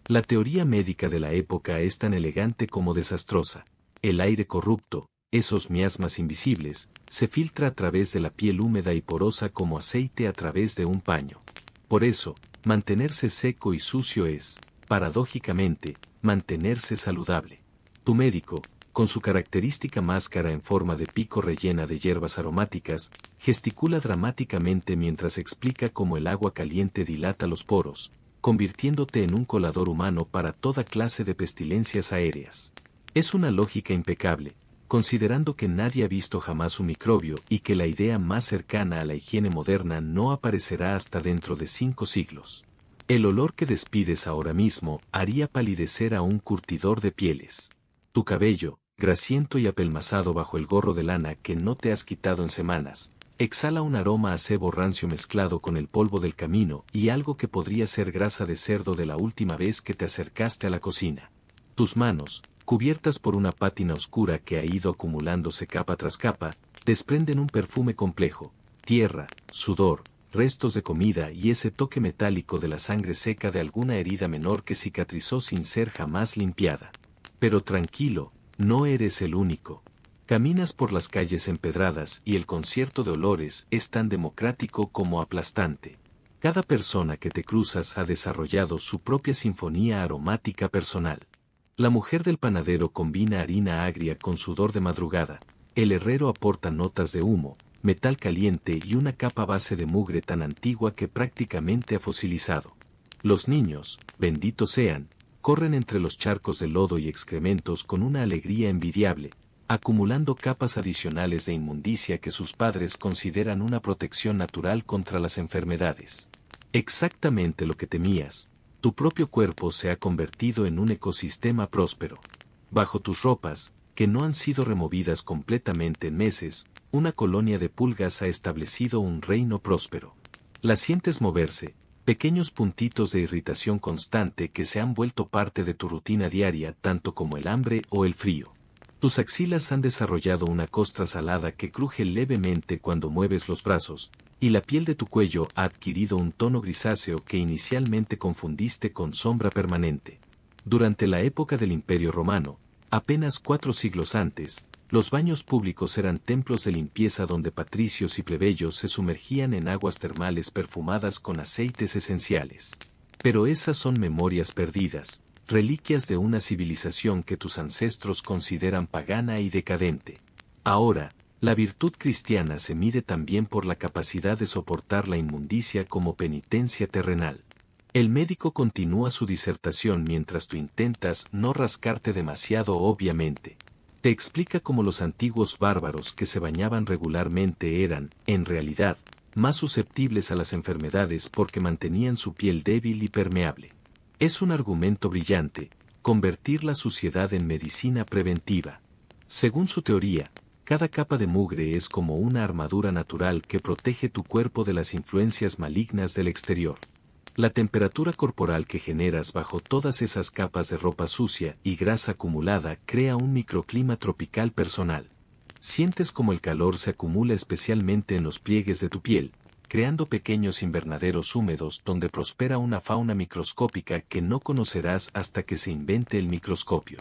La teoría médica de la época es tan elegante como desastrosa. El aire corrupto, esos miasmas invisibles, se filtra a través de la piel húmeda y porosa como aceite a través de un paño. Por eso, mantenerse seco y sucio es, paradójicamente, mantenerse saludable. Tu médico, con su característica máscara en forma de pico rellena de hierbas aromáticas, gesticula dramáticamente mientras explica cómo el agua caliente dilata los poros, convirtiéndote en un colador humano para toda clase de pestilencias aéreas. Es una lógica impecable, considerando que nadie ha visto jamás un microbio y que la idea más cercana a la higiene moderna no aparecerá hasta dentro de 5 siglos. El olor que despides ahora mismo haría palidecer a un curtidor de pieles. Tu cabello, grasiento y apelmazado bajo el gorro de lana que no te has quitado en semanas, exhala un aroma a cebo rancio mezclado con el polvo del camino y algo que podría ser grasa de cerdo de la última vez que te acercaste a la cocina. Tus manos, cubiertas por una pátina oscura que ha ido acumulándose capa tras capa, desprenden un perfume complejo: tierra, sudor, restos de comida y ese toque metálico de la sangre seca de alguna herida menor que cicatrizó sin ser jamás limpiada. Pero tranquilo, no eres el único. Caminas por las calles empedradas y el concierto de olores es tan democrático como aplastante. Cada persona que te cruzas ha desarrollado su propia sinfonía aromática personal. La mujer del panadero combina harina agria con sudor de madrugada, el herrero aporta notas de humo, metal caliente y una capa base de mugre tan antigua que prácticamente ha fosilizado. Los niños, benditos sean, corren entre los charcos de lodo y excrementos con una alegría envidiable, acumulando capas adicionales de inmundicia que sus padres consideran una protección natural contra las enfermedades. Exactamente lo que temías, tu propio cuerpo se ha convertido en un ecosistema próspero. Bajo tus ropas, que no han sido removidas completamente en meses, una colonia de pulgas ha establecido un reino próspero. Las sientes moverse, pequeños puntitos de irritación constante que se han vuelto parte de tu rutina diaria tanto como el hambre o el frío. Tus axilas han desarrollado una costra salada que cruje levemente cuando mueves los brazos, y la piel de tu cuello ha adquirido un tono grisáceo que inicialmente confundiste con sombra permanente. Durante la época del Imperio Romano, apenas 4 siglos antes, los baños públicos eran templos de limpieza donde patricios y plebeyos se sumergían en aguas termales perfumadas con aceites esenciales. Pero esas son memorias perdidas, reliquias de una civilización que tus ancestros consideran pagana y decadente. Ahora, la virtud cristiana se mide también por la capacidad de soportar la inmundicia como penitencia terrenal. El médico continúa su disertación mientras tú intentas no rascarte demasiado obviamente. Te explica cómo los antiguos bárbaros que se bañaban regularmente eran, en realidad, más susceptibles a las enfermedades porque mantenían su piel débil y permeable. Es un argumento brillante, convertir la suciedad en medicina preventiva. Según su teoría, Cada capa de mugre es como una armadura natural que protege tu cuerpo de las influencias malignas del exterior. La temperatura corporal que generas bajo todas esas capas de ropa sucia y grasa acumulada crea un microclima tropical personal. Sientes como el calor se acumula especialmente en los pliegues de tu piel, creando pequeños invernaderos húmedos donde prospera una fauna microscópica que no conocerás hasta que se invente el microscopio.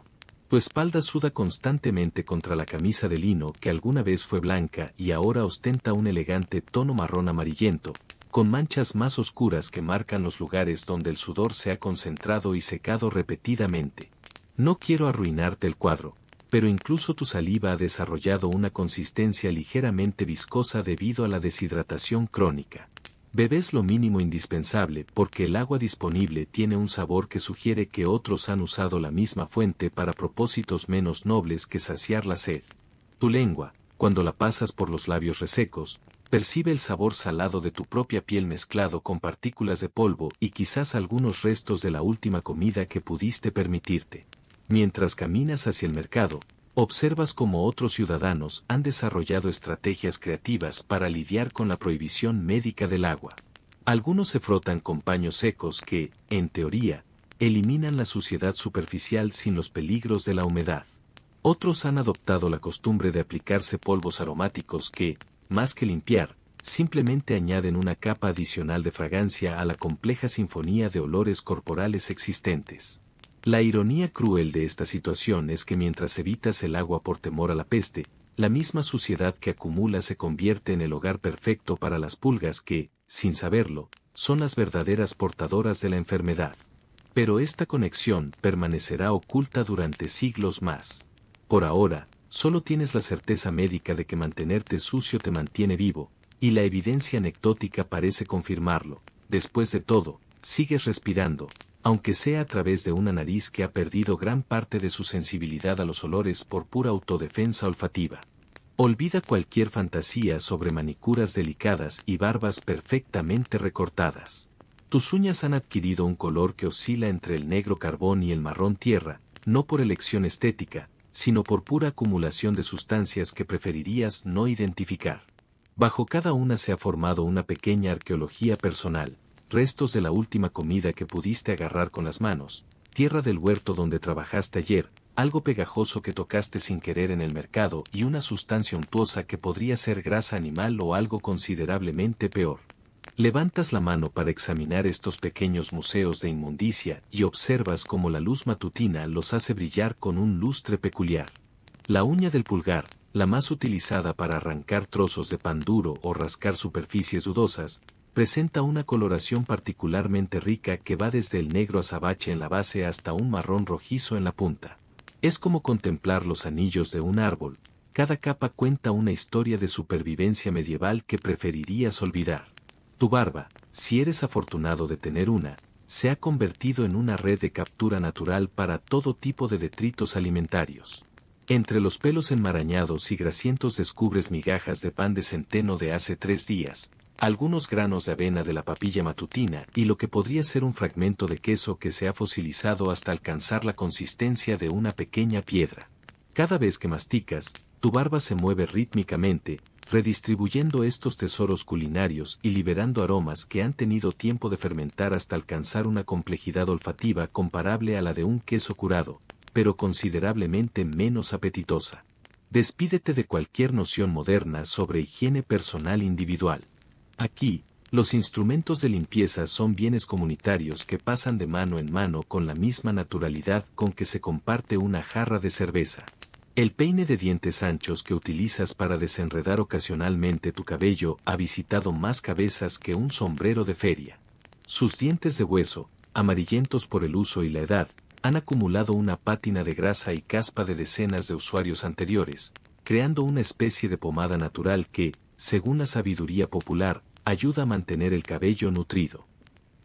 Tu espalda suda constantemente contra la camisa de lino que alguna vez fue blanca y ahora ostenta un elegante tono marrón amarillento, con manchas más oscuras que marcan los lugares donde el sudor se ha concentrado y secado repetidamente. No quiero arruinarte el cuadro, pero incluso tu saliva ha desarrollado una consistencia ligeramente viscosa debido a la deshidratación crónica. Bebes lo mínimo indispensable porque el agua disponible tiene un sabor que sugiere que otros han usado la misma fuente para propósitos menos nobles que saciar la sed. Tu lengua, cuando la pasas por los labios resecos, percibe el sabor salado de tu propia piel mezclado con partículas de polvo y quizás algunos restos de la última comida que pudiste permitirte. Mientras caminas hacia el mercado, observas cómo otros ciudadanos han desarrollado estrategias creativas para lidiar con la prohibición médica del agua. Algunos se frotan con paños secos que, en teoría, eliminan la suciedad superficial sin los peligros de la humedad. Otros han adoptado la costumbre de aplicarse polvos aromáticos que, más que limpiar, simplemente añaden una capa adicional de fragancia a la compleja sinfonía de olores corporales existentes. La ironía cruel de esta situación es que mientras evitas el agua por temor a la peste, la misma suciedad que acumula se convierte en el hogar perfecto para las pulgas que, sin saberlo, son las verdaderas portadoras de la enfermedad. Pero esta conexión permanecerá oculta durante siglos más. Por ahora, solo tienes la certeza médica de que mantenerte sucio te mantiene vivo, y la evidencia anecdótica parece confirmarlo. Después de todo, sigues respirando, aunque sea a través de una nariz que ha perdido gran parte de su sensibilidad a los olores por pura autodefensa olfativa. Olvida cualquier fantasía sobre manicuras delicadas y barbas perfectamente recortadas. Tus uñas han adquirido un color que oscila entre el negro carbón y el marrón tierra, no por elección estética, sino por pura acumulación de sustancias que preferirías no identificar. Bajo cada una se ha formado una pequeña arqueología personal. Restos de la última comida que pudiste agarrar con las manos, tierra del huerto donde trabajaste ayer, algo pegajoso que tocaste sin querer en el mercado y una sustancia untuosa que podría ser grasa animal o algo considerablemente peor. Levantas la mano para examinar estos pequeños museos de inmundicia y observas cómo la luz matutina los hace brillar con un lustre peculiar. La uña del pulgar, la más utilizada para arrancar trozos de pan duro o rascar superficies dudosas, presenta una coloración particularmente rica que va desde el negro azabache en la base hasta un marrón rojizo en la punta. Es como contemplar los anillos de un árbol, cada capa cuenta una historia de supervivencia medieval que preferirías olvidar. Tu barba, si eres afortunado de tener una, se ha convertido en una red de captura natural para todo tipo de detritos alimentarios. Entre los pelos enmarañados y grasientos descubres migajas de pan de centeno de hace 3 días, algunos granos de avena de la papilla matutina y lo que podría ser un fragmento de queso que se ha fosilizado hasta alcanzar la consistencia de una pequeña piedra. Cada vez que masticas, tu barba se mueve rítmicamente, redistribuyendo estos tesoros culinarios y liberando aromas que han tenido tiempo de fermentar hasta alcanzar una complejidad olfativa comparable a la de un queso curado, pero considerablemente menos apetitosa. Despídete de cualquier noción moderna sobre higiene personal individual. Aquí, los instrumentos de limpieza son bienes comunitarios que pasan de mano en mano con la misma naturalidad con que se comparte una jarra de cerveza. El peine de dientes anchos que utilizas para desenredar ocasionalmente tu cabello ha visitado más cabezas que un sombrero de feria. Sus dientes de hueso, amarillentos por el uso y la edad, han acumulado una pátina de grasa y caspa de decenas de usuarios anteriores, creando una especie de pomada natural que, según la sabiduría popular, ayuda a mantener el cabello nutrido.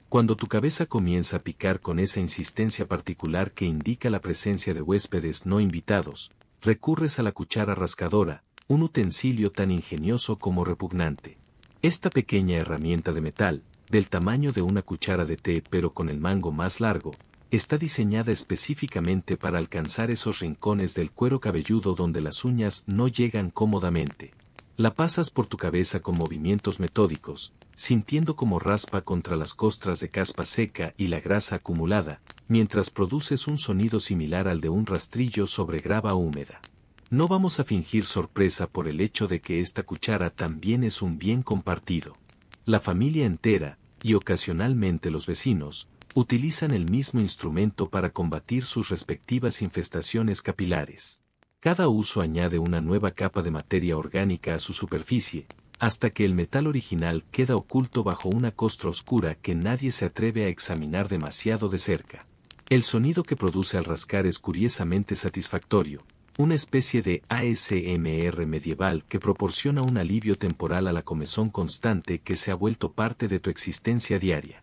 Cuando tu cabeza comienza a picar con esa insistencia particular que indica la presencia de huéspedes no invitados, recurres a la cuchara rascadora, un utensilio tan ingenioso como repugnante. Esta pequeña herramienta de metal, del tamaño de una cuchara de té pero con el mango más largo, está diseñada específicamente para alcanzar esos rincones del cuero cabelludo donde las uñas no llegan cómodamente. La pasas por tu cabeza con movimientos metódicos, sintiendo cómo raspa contra las costras de caspa seca y la grasa acumulada, mientras produces un sonido similar al de un rastrillo sobre grava húmeda. No vamos a fingir sorpresa por el hecho de que esta cuchara también es un bien compartido. La familia entera, y ocasionalmente los vecinos, utilizan el mismo instrumento para combatir sus respectivas infestaciones capilares. Cada uso añade una nueva capa de materia orgánica a su superficie, hasta que el metal original queda oculto bajo una costra oscura que nadie se atreve a examinar demasiado de cerca. El sonido que produce al rascar es curiosamente satisfactorio, una especie de ASMR medieval que proporciona un alivio temporal a la comezón constante que se ha vuelto parte de tu existencia diaria.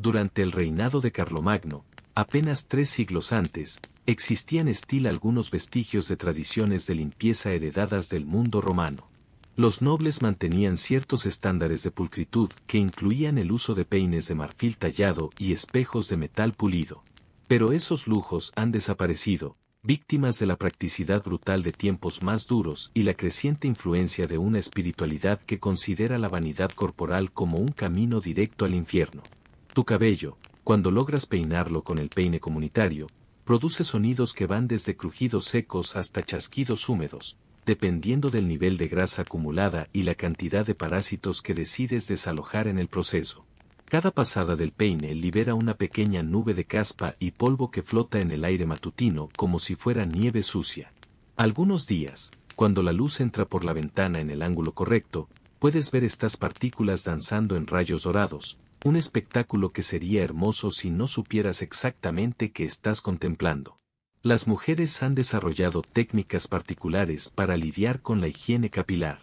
Durante el reinado de Carlomagno, apenas 3 siglos antes, existían algunos vestigios de tradiciones de limpieza heredadas del mundo romano. Los nobles mantenían ciertos estándares de pulcritud que incluían el uso de peines de marfil tallado y espejos de metal pulido. Pero esos lujos han desaparecido, víctimas de la practicidad brutal de tiempos más duros y la creciente influencia de una espiritualidad que considera la vanidad corporal como un camino directo al infierno. Tu cabello, cuando logras peinarlo con el peine comunitario, produce sonidos que van desde crujidos secos hasta chasquidos húmedos, dependiendo del nivel de grasa acumulada y la cantidad de parásitos que decides desalojar en el proceso. Cada pasada del peine libera una pequeña nube de caspa y polvo que flota en el aire matutino como si fuera nieve sucia. Algunos días, cuando la luz entra por la ventana en el ángulo correcto, puedes ver estas partículas danzando en rayos dorados, un espectáculo que sería hermoso si no supieras exactamente qué estás contemplando. Las mujeres han desarrollado técnicas particulares para lidiar con la higiene capilar.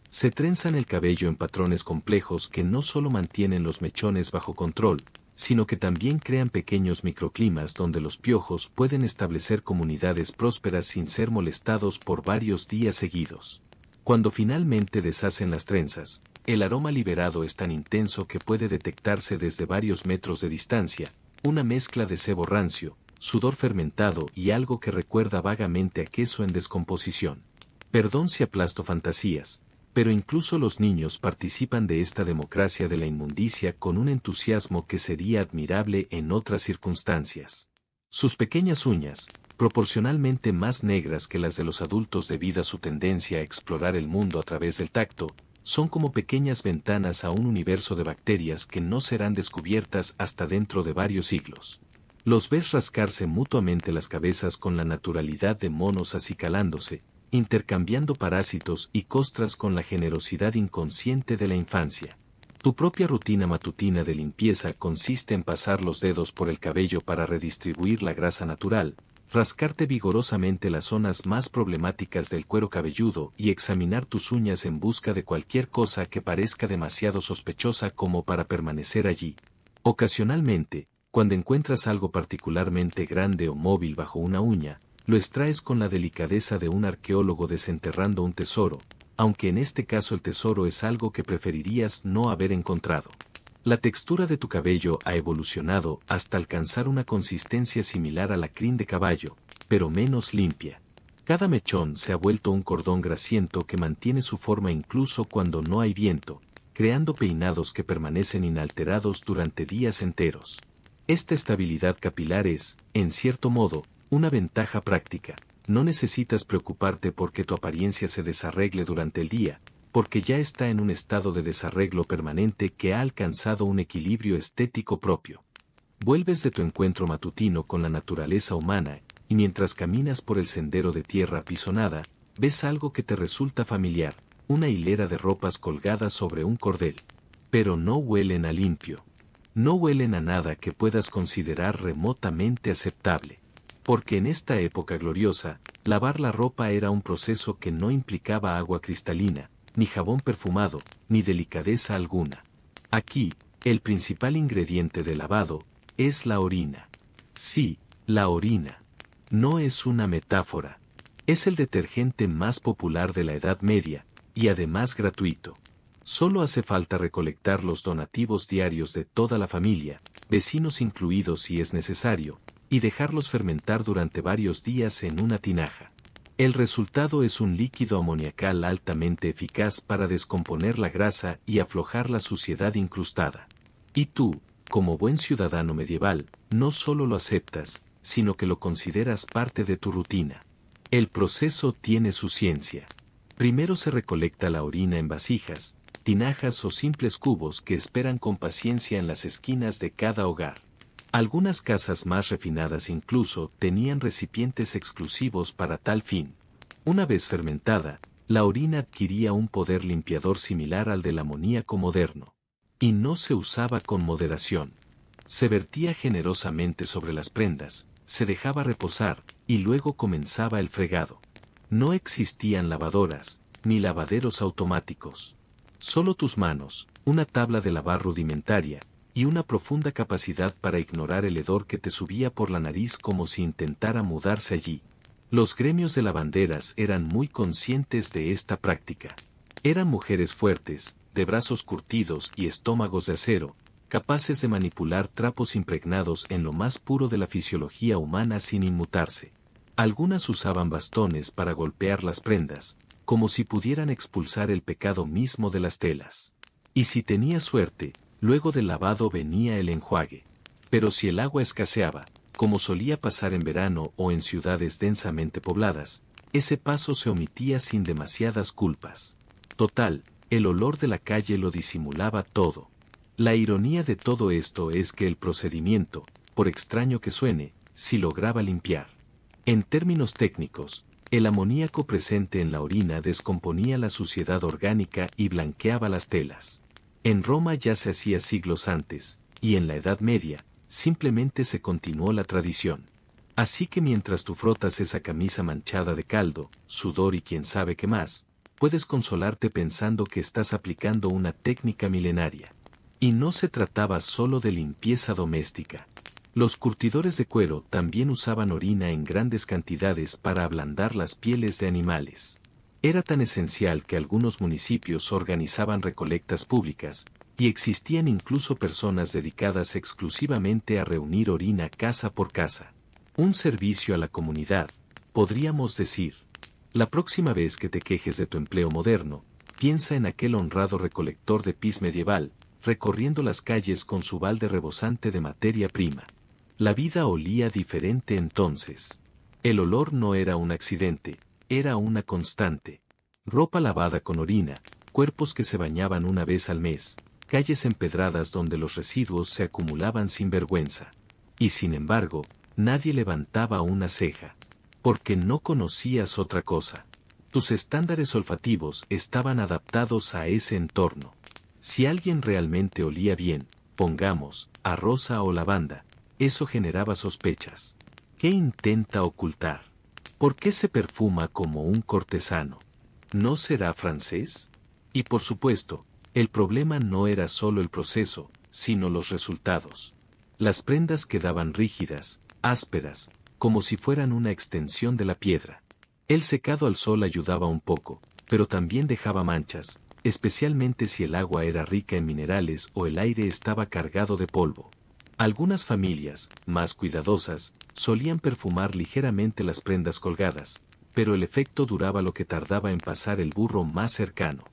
Se trenzan el cabello en patrones complejos que no solo mantienen los mechones bajo control, sino que también crean pequeños microclimas donde los piojos pueden establecer comunidades prósperas sin ser molestados por varios días seguidos. Cuando finalmente deshacen las trenzas, el aroma liberado es tan intenso que puede detectarse desde varios metros de distancia, una mezcla de sebo rancio, sudor fermentado y algo que recuerda vagamente a queso en descomposición. Perdón si aplasto fantasías, pero incluso los niños participan de esta democracia de la inmundicia con un entusiasmo que sería admirable en otras circunstancias. Sus pequeñas uñas, proporcionalmente más negras que las de los adultos debido a su tendencia a explorar el mundo a través del tacto, son como pequeñas ventanas a un universo de bacterias que no serán descubiertas hasta dentro de varios siglos. Los ves rascarse mutuamente las cabezas con la naturalidad de monos acicalándose, intercambiando parásitos y costras con la generosidad inconsciente de la infancia. Tu propia rutina matutina de limpieza consiste en pasar los dedos por el cabello para redistribuir la grasa natural, rascarte vigorosamente las zonas más problemáticas del cuero cabelludo y examinar tus uñas en busca de cualquier cosa que parezca demasiado sospechosa como para permanecer allí. Ocasionalmente, cuando encuentras algo particularmente grande o móvil bajo una uña, lo extraes con la delicadeza de un arqueólogo desenterrando un tesoro, aunque en este caso el tesoro es algo que preferirías no haber encontrado. La textura de tu cabello ha evolucionado hasta alcanzar una consistencia similar a la crin de caballo, pero menos limpia. Cada mechón se ha vuelto un cordón grasiento que mantiene su forma incluso cuando no hay viento, creando peinados que permanecen inalterados durante días enteros. Esta estabilidad capilar es, en cierto modo, una ventaja práctica. No necesitas preocuparte porque tu apariencia se desarregle durante el día, porque ya está en un estado de desarreglo permanente que ha alcanzado un equilibrio estético propio. Vuelves de tu encuentro matutino con la naturaleza humana, y mientras caminas por el sendero de tierra apisonada, ves algo que te resulta familiar, una hilera de ropas colgadas sobre un cordel. Pero no huelen a limpio. No huelen a nada que puedas considerar remotamente aceptable. Porque en esta época gloriosa, lavar la ropa era un proceso que no implicaba agua cristalina, ni jabón perfumado, ni delicadeza alguna. Aquí, el principal ingrediente del lavado, es la orina. Sí, la orina. No es una metáfora. Es el detergente más popular de la Edad Media, y además gratuito. Solo hace falta recolectar los donativos diarios de toda la familia, vecinos incluidos si es necesario, y dejarlos fermentar durante varios días en una tinaja. El resultado es un líquido amoniacal altamente eficaz para descomponer la grasa y aflojar la suciedad incrustada. Y tú, como buen ciudadano medieval, no solo lo aceptas, sino que lo consideras parte de tu rutina. El proceso tiene su ciencia. Primero se recolecta la orina en vasijas, tinajas o simples cubos que esperan con paciencia en las esquinas de cada hogar. Algunas casas más refinadas incluso tenían recipientes exclusivos para tal fin. Una vez fermentada, la orina adquiría un poder limpiador similar al del amoníaco moderno. Y no se usaba con moderación. Se vertía generosamente sobre las prendas, se dejaba reposar, y luego comenzaba el fregado. No existían lavadoras, ni lavaderos automáticos. Solo tus manos, una tabla de lavar rudimentaria, y una profunda capacidad para ignorar el hedor que te subía por la nariz como si intentara mudarse allí. Los gremios de lavanderas eran muy conscientes de esta práctica. Eran mujeres fuertes, de brazos curtidos y estómagos de acero, capaces de manipular trapos impregnados en lo más puro de la fisiología humana sin inmutarse. Algunas usaban bastones para golpear las prendas, como si pudieran expulsar el pecado mismo de las telas. Y si tenía suerte, luego del lavado venía el enjuague. Pero si el agua escaseaba, como solía pasar en verano o en ciudades densamente pobladas, ese paso se omitía sin demasiadas culpas. Total, el olor de la calle lo disimulaba todo. La ironía de todo esto es que el procedimiento, por extraño que suene, sí lograba limpiar. En términos técnicos, el amoníaco presente en la orina descomponía la suciedad orgánica y blanqueaba las telas. En Roma ya se hacía siglos antes, y en la Edad Media, simplemente se continuó la tradición. Así que mientras tú frotas esa camisa manchada de caldo, sudor y quién sabe qué más, puedes consolarte pensando que estás aplicando una técnica milenaria. Y no se trataba solo de limpieza doméstica. Los curtidores de cuero también usaban orina en grandes cantidades para ablandar las pieles de animales. Era tan esencial que algunos municipios organizaban recolectas públicas, y existían incluso personas dedicadas exclusivamente a reunir orina casa por casa. Un servicio a la comunidad, podríamos decir. La próxima vez que te quejes de tu empleo moderno, piensa en aquel honrado recolector de pis medieval, recorriendo las calles con su balde rebosante de materia prima. La vida olía diferente entonces. El olor no era un accidente, era una constante. Ropa lavada con orina, cuerpos que se bañaban una vez al mes, calles empedradas donde los residuos se acumulaban sin vergüenza. Y sin embargo, nadie levantaba una ceja. Porque no conocías otra cosa. Tus estándares olfativos estaban adaptados a ese entorno. Si alguien realmente olía bien, pongamos, a rosa o lavanda, eso generaba sospechas. ¿Qué intenta ocultar? ¿Por qué se perfuma como un cortesano? ¿No será francés? Y por supuesto, el problema no era solo el proceso, sino los resultados. Las prendas quedaban rígidas, ásperas, como si fueran una extensión de la piedra. El secado al sol ayudaba un poco, pero también dejaba manchas, especialmente si el agua era rica en minerales o el aire estaba cargado de polvo. Algunas familias, más cuidadosas, solían perfumar ligeramente las prendas colgadas, pero el efecto duraba lo que tardaba en pasar el burro más cercano.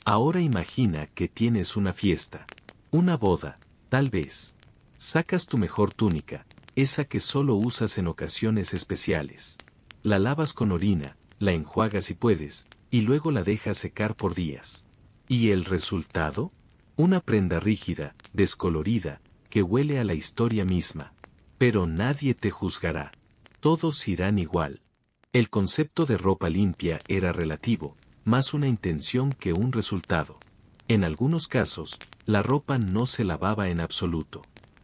Ahora imagina que tienes una fiesta, una boda, tal vez. Sacas tu mejor túnica, esa que solo usas en ocasiones especiales. La lavas con orina, la enjuagas si puedes, y luego la dejas secar por días. ¿Y el resultado? Una prenda rígida, descolorida, que huele a la historia misma. Pero nadie te juzgará. Todos irán igual. El concepto de ropa limpia era relativo, más una intención que un resultado. En algunos casos, la ropa no se lavaba en absoluto.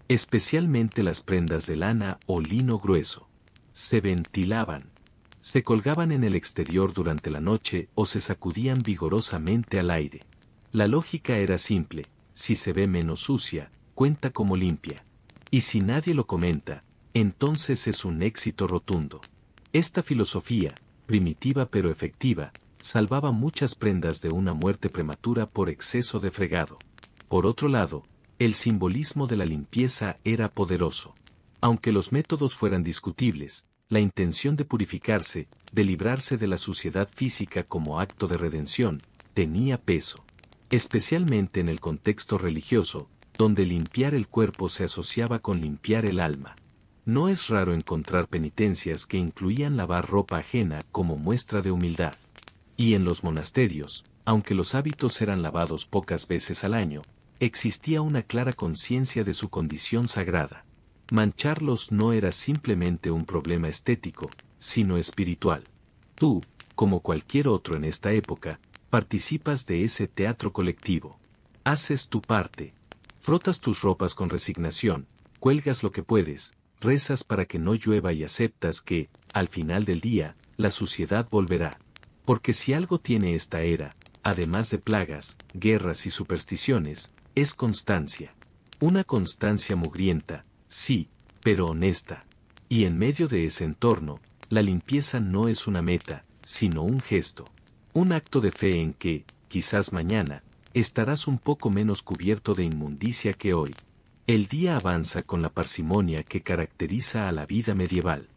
Especialmente las prendas de lana o lino grueso. Se ventilaban. Se colgaban en el exterior durante la noche o se sacudían vigorosamente al aire. La lógica era simple: si se ve menos sucia, cuenta como limpia. Y si nadie lo comenta, entonces es un éxito rotundo. Esta filosofía, primitiva pero efectiva, salvaba muchas prendas de una muerte prematura por exceso de fregado. Por otro lado, el simbolismo de la limpieza era poderoso. Aunque los métodos fueran discutibles, la intención de purificarse, de librarse de la suciedad física como acto de redención, tenía peso. Especialmente en el contexto religioso, donde limpiar el cuerpo se asociaba con limpiar el alma. No es raro encontrar penitencias que incluían lavar ropa ajena como muestra de humildad. Y en los monasterios, aunque los hábitos eran lavados pocas veces al año, existía una clara conciencia de su condición sagrada. Mancharlos no era simplemente un problema estético, sino espiritual. Tú, como cualquier otro en esta época, participas de ese teatro colectivo. Haces tu parte. Frotas tus ropas con resignación, cuelgas lo que puedes, rezas para que no llueva y aceptas que, al final del día, la suciedad volverá. Porque si algo tiene esta era, además de plagas, guerras y supersticiones, es constancia. Una constancia mugrienta, sí, pero honesta. Y en medio de ese entorno, la limpieza no es una meta, sino un gesto. Un acto de fe en que, quizás mañana, estarás un poco menos cubierto de inmundicia que hoy. El día avanza con la parsimonia que caracteriza a la vida medieval.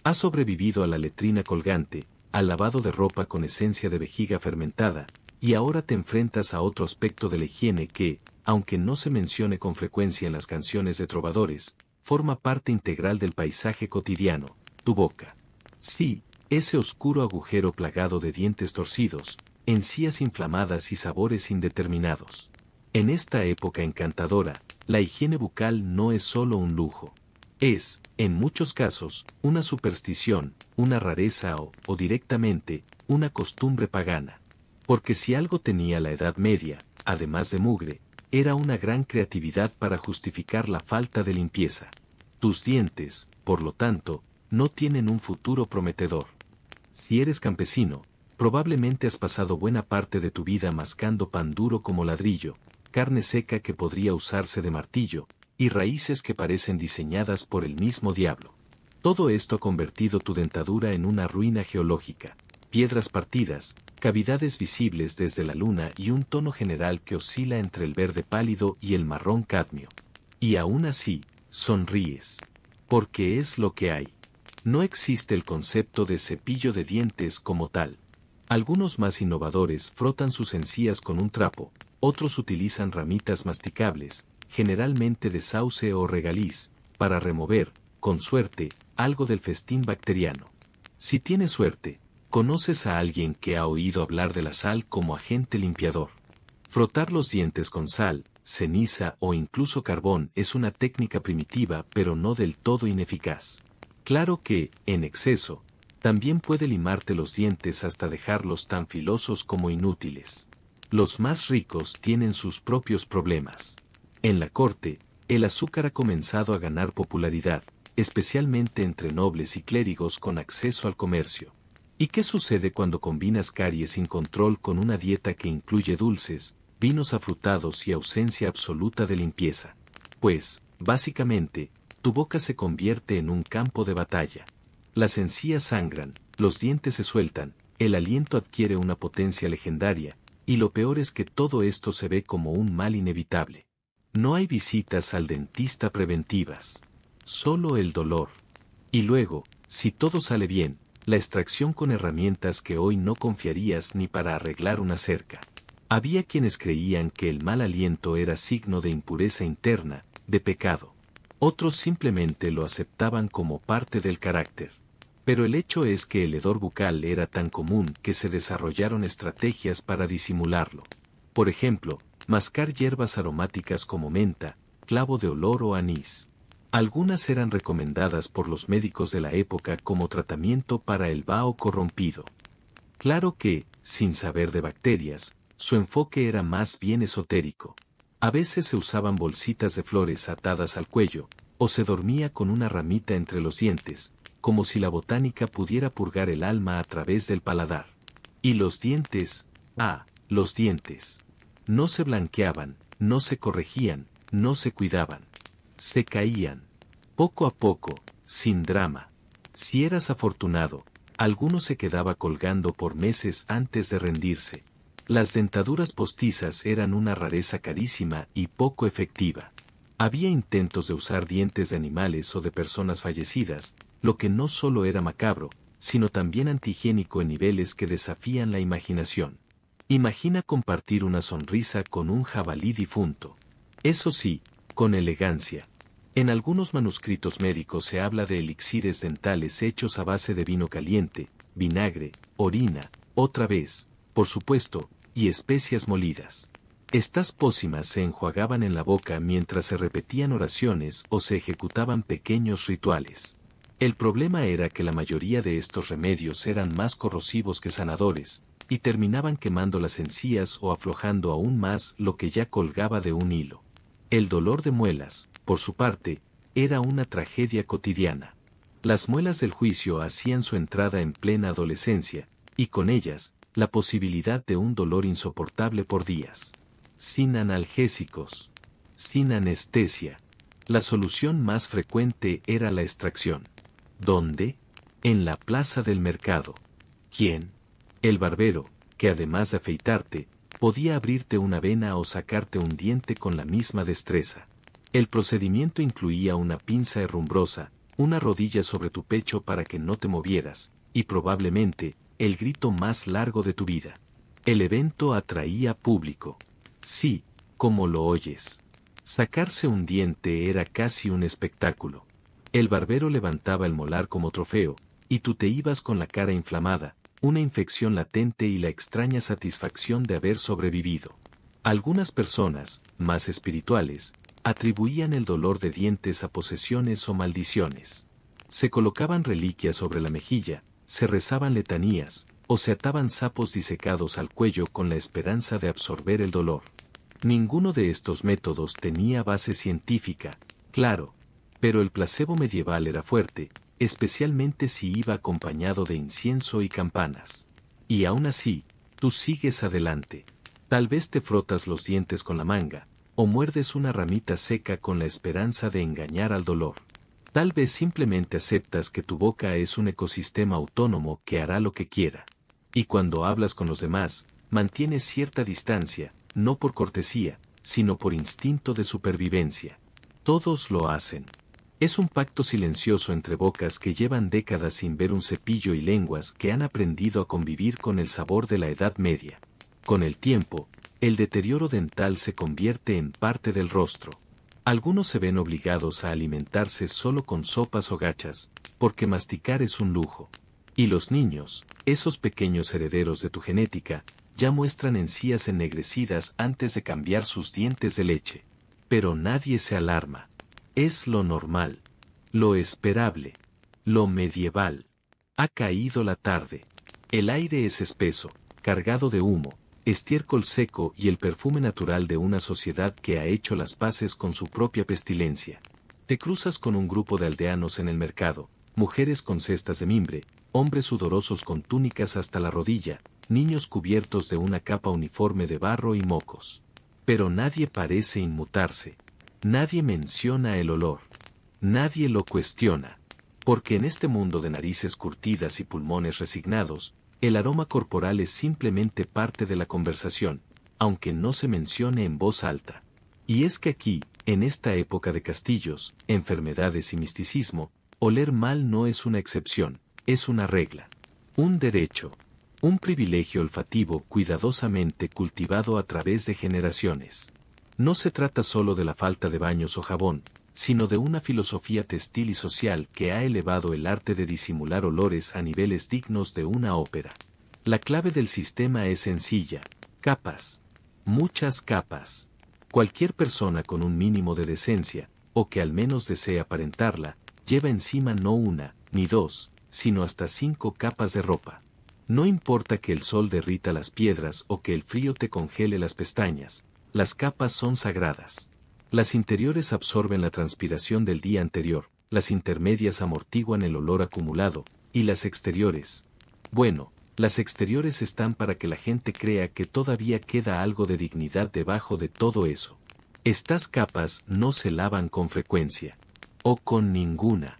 Has sobrevivido a la letrina colgante, al lavado de ropa con esencia de vejiga fermentada, y ahora te enfrentas a otro aspecto de la higiene que, aunque no se mencione con frecuencia en las canciones de trovadores, forma parte integral del paisaje cotidiano, tu boca. Sí, ese oscuro agujero plagado de dientes torcidos, encías inflamadas y sabores indeterminados. En esta época encantadora, la higiene bucal no es solo un lujo. Es, en muchos casos, una superstición, una rareza o directamente, una costumbre pagana. Porque si algo tenía la Edad Media, además de mugre, era una gran creatividad para justificar la falta de limpieza. Tus dientes, por lo tanto, no tienen un futuro prometedor. Si eres campesino, probablemente has pasado buena parte de tu vida mascando pan duro como ladrillo, carne seca que podría usarse de martillo, y raíces que parecen diseñadas por el mismo diablo. Todo esto ha convertido tu dentadura en una ruina geológica, piedras partidas, cavidades visibles desde la luna y un tono general que oscila entre el verde pálido y el marrón cadmio. Y aún así, sonríes. Porque es lo que hay. No existe el concepto de cepillo de dientes como tal. Algunos más innovadores frotan sus encías con un trapo, otros utilizan ramitas masticables, generalmente de sauce o regaliz, para remover, con suerte, algo del festín bacteriano. Si tienes suerte, conoces a alguien que ha oído hablar de la sal como agente limpiador. Frotar los dientes con sal, ceniza o incluso carbón es una técnica primitiva pero no del todo ineficaz. Claro que, en exceso, también puede limarte los dientes hasta dejarlos tan filosos como inútiles. Los más ricos tienen sus propios problemas. En la corte, el azúcar ha comenzado a ganar popularidad, especialmente entre nobles y clérigos con acceso al comercio. ¿Y qué sucede cuando combinas caries sin control con una dieta que incluye dulces, vinos afrutados y ausencia absoluta de limpieza? Pues, básicamente, tu boca se convierte en un campo de batalla. Las encías sangran, los dientes se sueltan, el aliento adquiere una potencia legendaria, y lo peor es que todo esto se ve como un mal inevitable. No hay visitas al dentista preventivas. Solo el dolor. Y luego, si todo sale bien, la extracción con herramientas que hoy no confiarías ni para arreglar una cerca. Había quienes creían que el mal aliento era signo de impureza interna, de pecado. Otros simplemente lo aceptaban como parte del carácter. Pero el hecho es que el hedor bucal era tan común que se desarrollaron estrategias para disimularlo. Por ejemplo, mascar hierbas aromáticas como menta, clavo de olor o anís. Algunas eran recomendadas por los médicos de la época como tratamiento para el vaho corrompido. Claro que, sin saber de bacterias, su enfoque era más bien esotérico. A veces se usaban bolsitas de flores atadas al cuello, o se dormía con una ramita entre los dientes, como si la botánica pudiera purgar el alma a través del paladar. Y los dientes, los dientes. No se blanqueaban, no se corregían, no se cuidaban. Se caían. Poco a poco, sin drama. Si eras afortunado, alguno se quedaba colgando por meses antes de rendirse. Las dentaduras postizas eran una rareza carísima y poco efectiva. Había intentos de usar dientes de animales o de personas fallecidas, lo que no solo era macabro, sino también antihigiénico en niveles que desafían la imaginación. Imagina compartir una sonrisa con un jabalí difunto. Eso sí, con elegancia. En algunos manuscritos médicos se habla de elixires dentales hechos a base de vino caliente, vinagre, orina, otra vez, por supuesto, y especias molidas. Estas pócimas se enjuagaban en la boca mientras se repetían oraciones o se ejecutaban pequeños rituales. El problema era que la mayoría de estos remedios eran más corrosivos que sanadores, y terminaban quemando las encías o aflojando aún más lo que ya colgaba de un hilo. El dolor de muelas, por su parte, era una tragedia cotidiana. Las muelas del juicio hacían su entrada en plena adolescencia, y con ellas, la posibilidad de un dolor insoportable por días. Sin analgésicos, sin anestesia. La solución más frecuente era la extracción. ¿Dónde? En la plaza del mercado. ¿Quién? El barbero, que además de afeitarte, podía abrirte una vena o sacarte un diente con la misma destreza. El procedimiento incluía una pinza herrumbrosa, una rodilla sobre tu pecho para que no te movieras, y probablemente, el grito más largo de tu vida. El evento atraía público. Sí, como lo oyes. Sacarse un diente era casi un espectáculo. El barbero levantaba el molar como trofeo, y tú te ibas con la cara inflamada, una infección latente y la extraña satisfacción de haber sobrevivido. Algunas personas, más espirituales, atribuían el dolor de dientes a posesiones o maldiciones. Se colocaban reliquias sobre la mejilla, se rezaban letanías, o se ataban sapos disecados al cuello con la esperanza de absorber el dolor. Ninguno de estos métodos tenía base científica, claro, pero el placebo medieval era fuerte, especialmente si iba acompañado de incienso y campanas. Y aún así, tú sigues adelante. Tal vez te frotas los dientes con la manga, o muerdes una ramita seca con la esperanza de engañar al dolor. Tal vez simplemente aceptas que tu boca es un ecosistema autónomo que hará lo que quiera. Y cuando hablas con los demás, mantienes cierta distancia, no por cortesía, sino por instinto de supervivencia. Todos lo hacen. Es un pacto silencioso entre bocas que llevan décadas sin ver un cepillo y lenguas que han aprendido a convivir con el sabor de la Edad Media. Con el tiempo, el deterioro dental se convierte en parte del rostro. Algunos se ven obligados a alimentarse solo con sopas o gachas, porque masticar es un lujo. Y los niños, esos pequeños herederos de tu genética, ya muestran encías ennegrecidas antes de cambiar sus dientes de leche. Pero nadie se alarma. Es lo normal, lo esperable, lo medieval. Ha caído la tarde. El aire es espeso, cargado de humo, estiércol seco y el perfume natural de una sociedad que ha hecho las paces con su propia pestilencia. Te cruzas con un grupo de aldeanos en el mercado, mujeres con cestas de mimbre, hombres sudorosos con túnicas hasta la rodilla, niños cubiertos de una capa uniforme de barro y mocos. Pero nadie parece inmutarse. Nadie menciona el olor. Nadie lo cuestiona. Porque en este mundo de narices curtidas y pulmones resignados, el aroma corporal es simplemente parte de la conversación, aunque no se mencione en voz alta. Y es que aquí, en esta época de castillos, enfermedades y misticismo, oler mal no es una excepción, es una regla. Un derecho. Un privilegio olfativo cuidadosamente cultivado a través de generaciones. No se trata solo de la falta de baños o jabón, sino de una filosofía textil y social que ha elevado el arte de disimular olores a niveles dignos de una ópera. La clave del sistema es sencilla: capas. Muchas capas. Cualquier persona con un mínimo de decencia, o que al menos desee aparentarla, lleva encima no una, ni dos, sino hasta 5 capas de ropa. No importa que el sol derrita las piedras o que el frío te congele las pestañas, las capas son sagradas. Las interiores absorben la transpiración del día anterior, las intermedias amortiguan el olor acumulado, y las exteriores. Bueno, las exteriores están para que la gente crea que todavía queda algo de dignidad debajo de todo eso. Estas capas no se lavan con frecuencia. O con ninguna.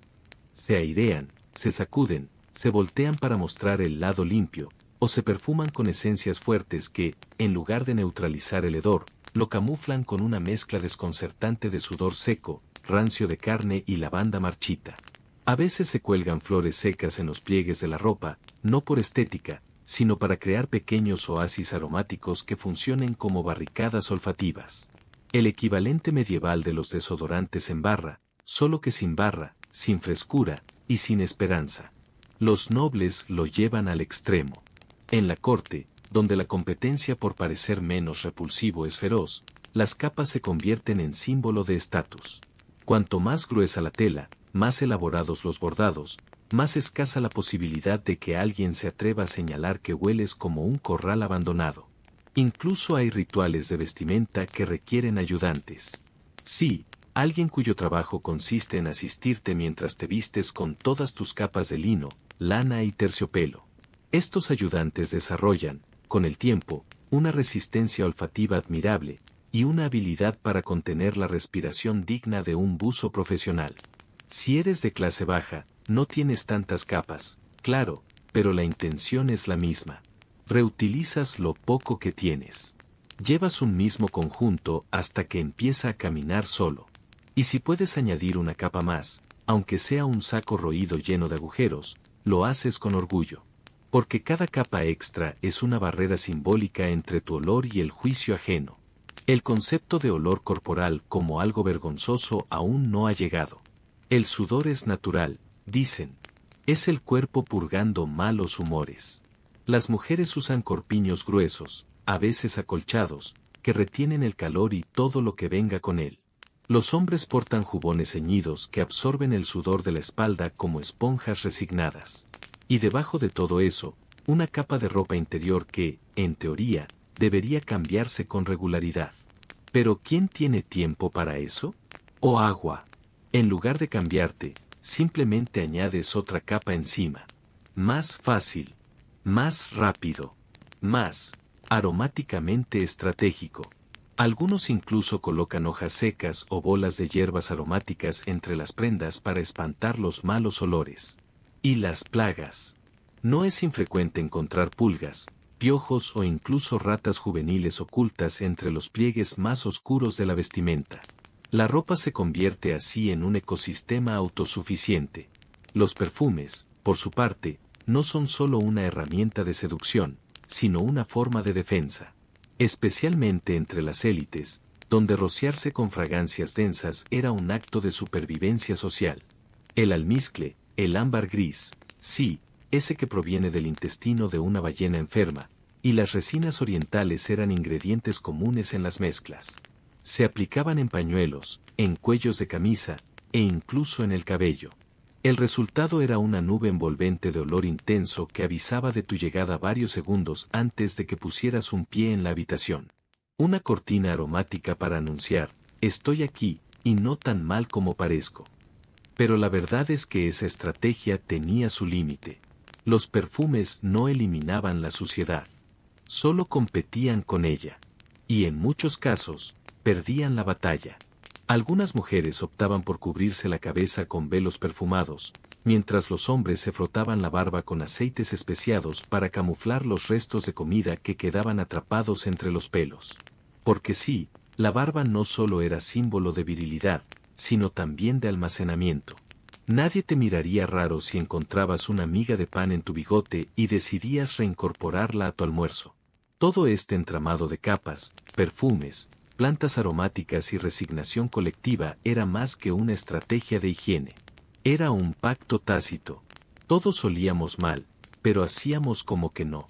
Se airean, se sacuden, se voltean para mostrar el lado limpio, o se perfuman con esencias fuertes que, en lugar de neutralizar el hedor, lo camuflan con una mezcla desconcertante de sudor seco, rancio de carne y lavanda marchita. A veces se cuelgan flores secas en los pliegues de la ropa, no por estética, sino para crear pequeños oasis aromáticos que funcionen como barricadas olfativas. El equivalente medieval de los desodorantes en barra, solo que sin barra, sin frescura y sin esperanza. Los nobles lo llevan al extremo. En la corte, donde la competencia por parecer menos repulsivo es feroz, las capas se convierten en símbolo de estatus. Cuanto más gruesa la tela, más elaborados los bordados, más escasa la posibilidad de que alguien se atreva a señalar que hueles como un corral abandonado. Incluso hay rituales de vestimenta que requieren ayudantes. Sí, alguien cuyo trabajo consiste en asistirte mientras te vistes con todas tus capas de lino, lana y terciopelo. Estos ayudantes desarrollan, con el tiempo, una resistencia olfativa admirable, y una habilidad para contener la respiración digna de un buzo profesional. Si eres de clase baja, no tienes tantas capas, claro, pero la intención es la misma. Reutilizas lo poco que tienes. Llevas un mismo conjunto hasta que empieza a caminar solo. Y si puedes añadir una capa más, aunque sea un saco roído lleno de agujeros, lo haces con orgullo. Porque cada capa extra es una barrera simbólica entre tu olor y el juicio ajeno. El concepto de olor corporal como algo vergonzoso aún no ha llegado. El sudor es natural, dicen. Es el cuerpo purgando malos humores. Las mujeres usan corpiños gruesos, a veces acolchados, que retienen el calor y todo lo que venga con él. Los hombres portan jubones ceñidos que absorben el sudor de la espalda como esponjas resignadas. Y debajo de todo eso, una capa de ropa interior que, en teoría, debería cambiarse con regularidad. Pero ¿quién tiene tiempo para eso? ¿O agua? En lugar de cambiarte, simplemente añades otra capa encima. Más fácil. Más rápido. Más aromáticamente estratégico. Algunos incluso colocan hojas secas o bolas de hierbas aromáticas entre las prendas para espantar los malos olores. Y las plagas. No es infrecuente encontrar pulgas, piojos o incluso ratas juveniles ocultas entre los pliegues más oscuros de la vestimenta. La ropa se convierte así en un ecosistema autosuficiente. Los perfumes, por su parte, no son solo una herramienta de seducción, sino una forma de defensa. Especialmente entre las élites, donde rociarse con fragancias densas era un acto de supervivencia social. El almizcle, el ámbar gris, sí, ese que proviene del intestino de una ballena enferma, y las resinas orientales eran ingredientes comunes en las mezclas. Se aplicaban en pañuelos, en cuellos de camisa, e incluso en el cabello. El resultado era una nube envolvente de olor intenso que avisaba de tu llegada varios segundos antes de que pusieras un pie en la habitación. Una cortina aromática para anunciar, estoy aquí, y no tan mal como parezco. Pero la verdad es que esa estrategia tenía su límite. Los perfumes no eliminaban la suciedad. Solo competían con ella. Y en muchos casos, perdían la batalla. Algunas mujeres optaban por cubrirse la cabeza con velos perfumados, mientras los hombres se frotaban la barba con aceites especiados para camuflar los restos de comida que quedaban atrapados entre los pelos. Porque sí, la barba no solo era símbolo de virilidad, sino también de almacenamiento. Nadie te miraría raro si encontrabas una miga de pan en tu bigote y decidías reincorporarla a tu almuerzo. Todo este entramado de capas, perfumes, plantas aromáticas y resignación colectiva era más que una estrategia de higiene. Era un pacto tácito. Todos olíamos mal, pero hacíamos como que no.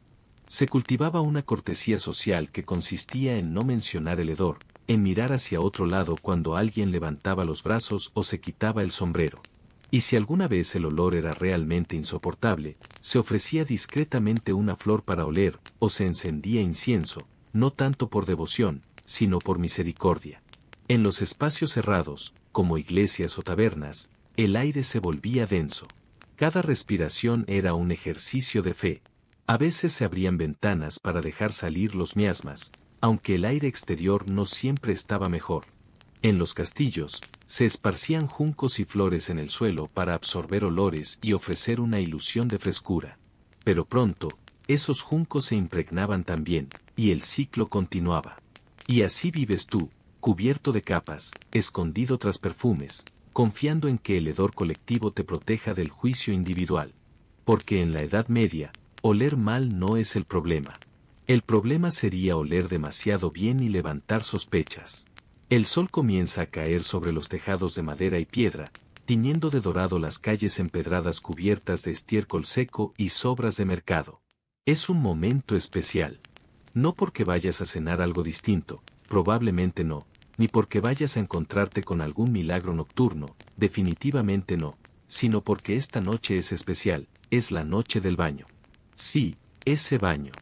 Se cultivaba una cortesía social que consistía en no mencionar el hedor, en mirar hacia otro lado cuando alguien levantaba los brazos o se quitaba el sombrero. Y si alguna vez el olor era realmente insoportable, se ofrecía discretamente una flor para oler, o se encendía incienso, no tanto por devoción, sino por misericordia. En los espacios cerrados, como iglesias o tabernas, el aire se volvía denso. Cada respiración era un ejercicio de fe. A veces se abrían ventanas para dejar salir los miasmas, aunque el aire exterior no siempre estaba mejor. En los castillos, se esparcían juncos y flores en el suelo para absorber olores y ofrecer una ilusión de frescura. Pero pronto, esos juncos se impregnaban también, y el ciclo continuaba. Y así vives tú, cubierto de capas, escondido tras perfumes, confiando en que el hedor colectivo te proteja del juicio individual. Porque en la Edad Media, oler mal no es el problema. El problema sería oler demasiado bien y levantar sospechas. El sol comienza a caer sobre los tejados de madera y piedra, tiñendo de dorado las calles empedradas cubiertas de estiércol seco y sobras de mercado. Es un momento especial. No porque vayas a cenar algo distinto, probablemente no, ni porque vayas a encontrarte con algún milagro nocturno, definitivamente no, sino porque esta noche es especial, es la noche del baño. Sí, ese baño.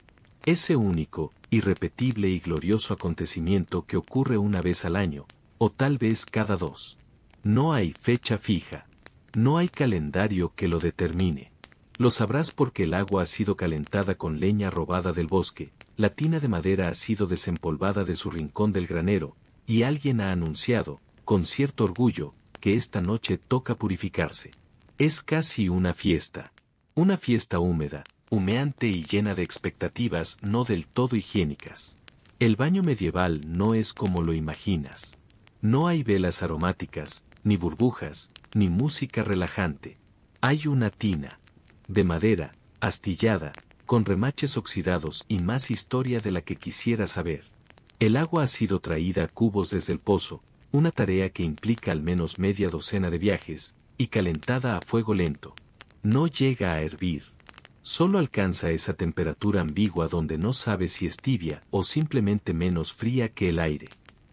Ese único, irrepetible y glorioso acontecimiento que ocurre una vez al año, o tal vez cada dos. No hay fecha fija. No hay calendario que lo determine. Lo sabrás porque el agua ha sido calentada con leña robada del bosque, la tina de madera ha sido desempolvada de su rincón del granero, y alguien ha anunciado, con cierto orgullo, que esta noche toca purificarse. Es casi una fiesta. Una fiesta húmeda, humeante y llena de expectativas no del todo higiénicas. El baño medieval no es como lo imaginas. No hay velas aromáticas, ni burbujas, ni música relajante. Hay una tina de madera, astillada, con remaches oxidados y más historia de la que quisiera saber. El agua ha sido traída a cubos desde el pozo, una tarea que implica al menos media docena de viajes, y calentada a fuego lento. No llega a hervir. Solo alcanza esa temperatura ambigua donde no sabes si es tibia o simplemente menos fría que el aire.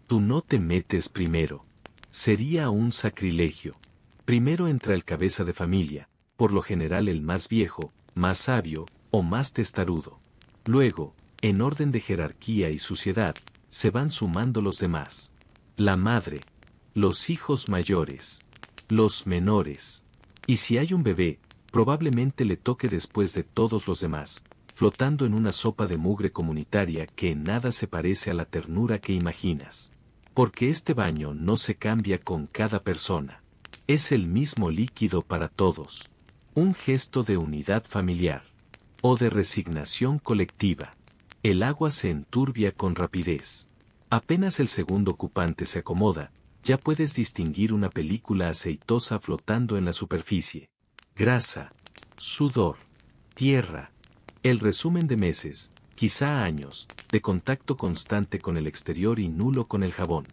Tú no te metes primero. Sería un sacrilegio. Primero entra el cabeza de familia, por lo general el más viejo, más sabio, o más testarudo. Luego, en orden de jerarquía y suciedad, se van sumando los demás. La madre, los hijos mayores, los menores. Y si hay un bebé, probablemente le toque después de todos los demás, flotando en una sopa de mugre comunitaria que en nada se parece a la ternura que imaginas. Porque este baño no se cambia con cada persona. Es el mismo líquido para todos. Un gesto de unidad familiar. O de resignación colectiva. El agua se enturbia con rapidez. Apenas el segundo ocupante se acomoda, ya puedes distinguir una película aceitosa flotando en la superficie. Grasa, sudor, tierra. El resumen de meses, quizá años, de contacto constante con el exterior y nulo con el jabón.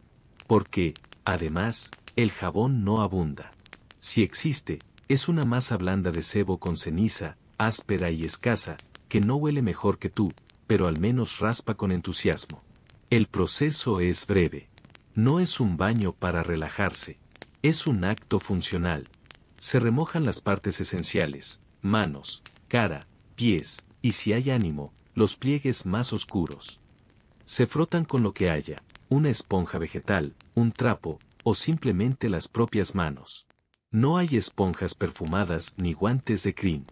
Porque, además, el jabón no abunda. Si existe, es una masa blanda de sebo con ceniza, áspera y escasa, que no huele mejor que tú, pero al menos raspa con entusiasmo. El proceso es breve. No es un baño para relajarse. Es un acto funcional. Se remojan las partes esenciales, manos, cara, pies, y si hay ánimo, los pliegues más oscuros. Se frotan con lo que haya, una esponja vegetal, un trapo, o simplemente las propias manos. No hay esponjas perfumadas ni guantes de crin.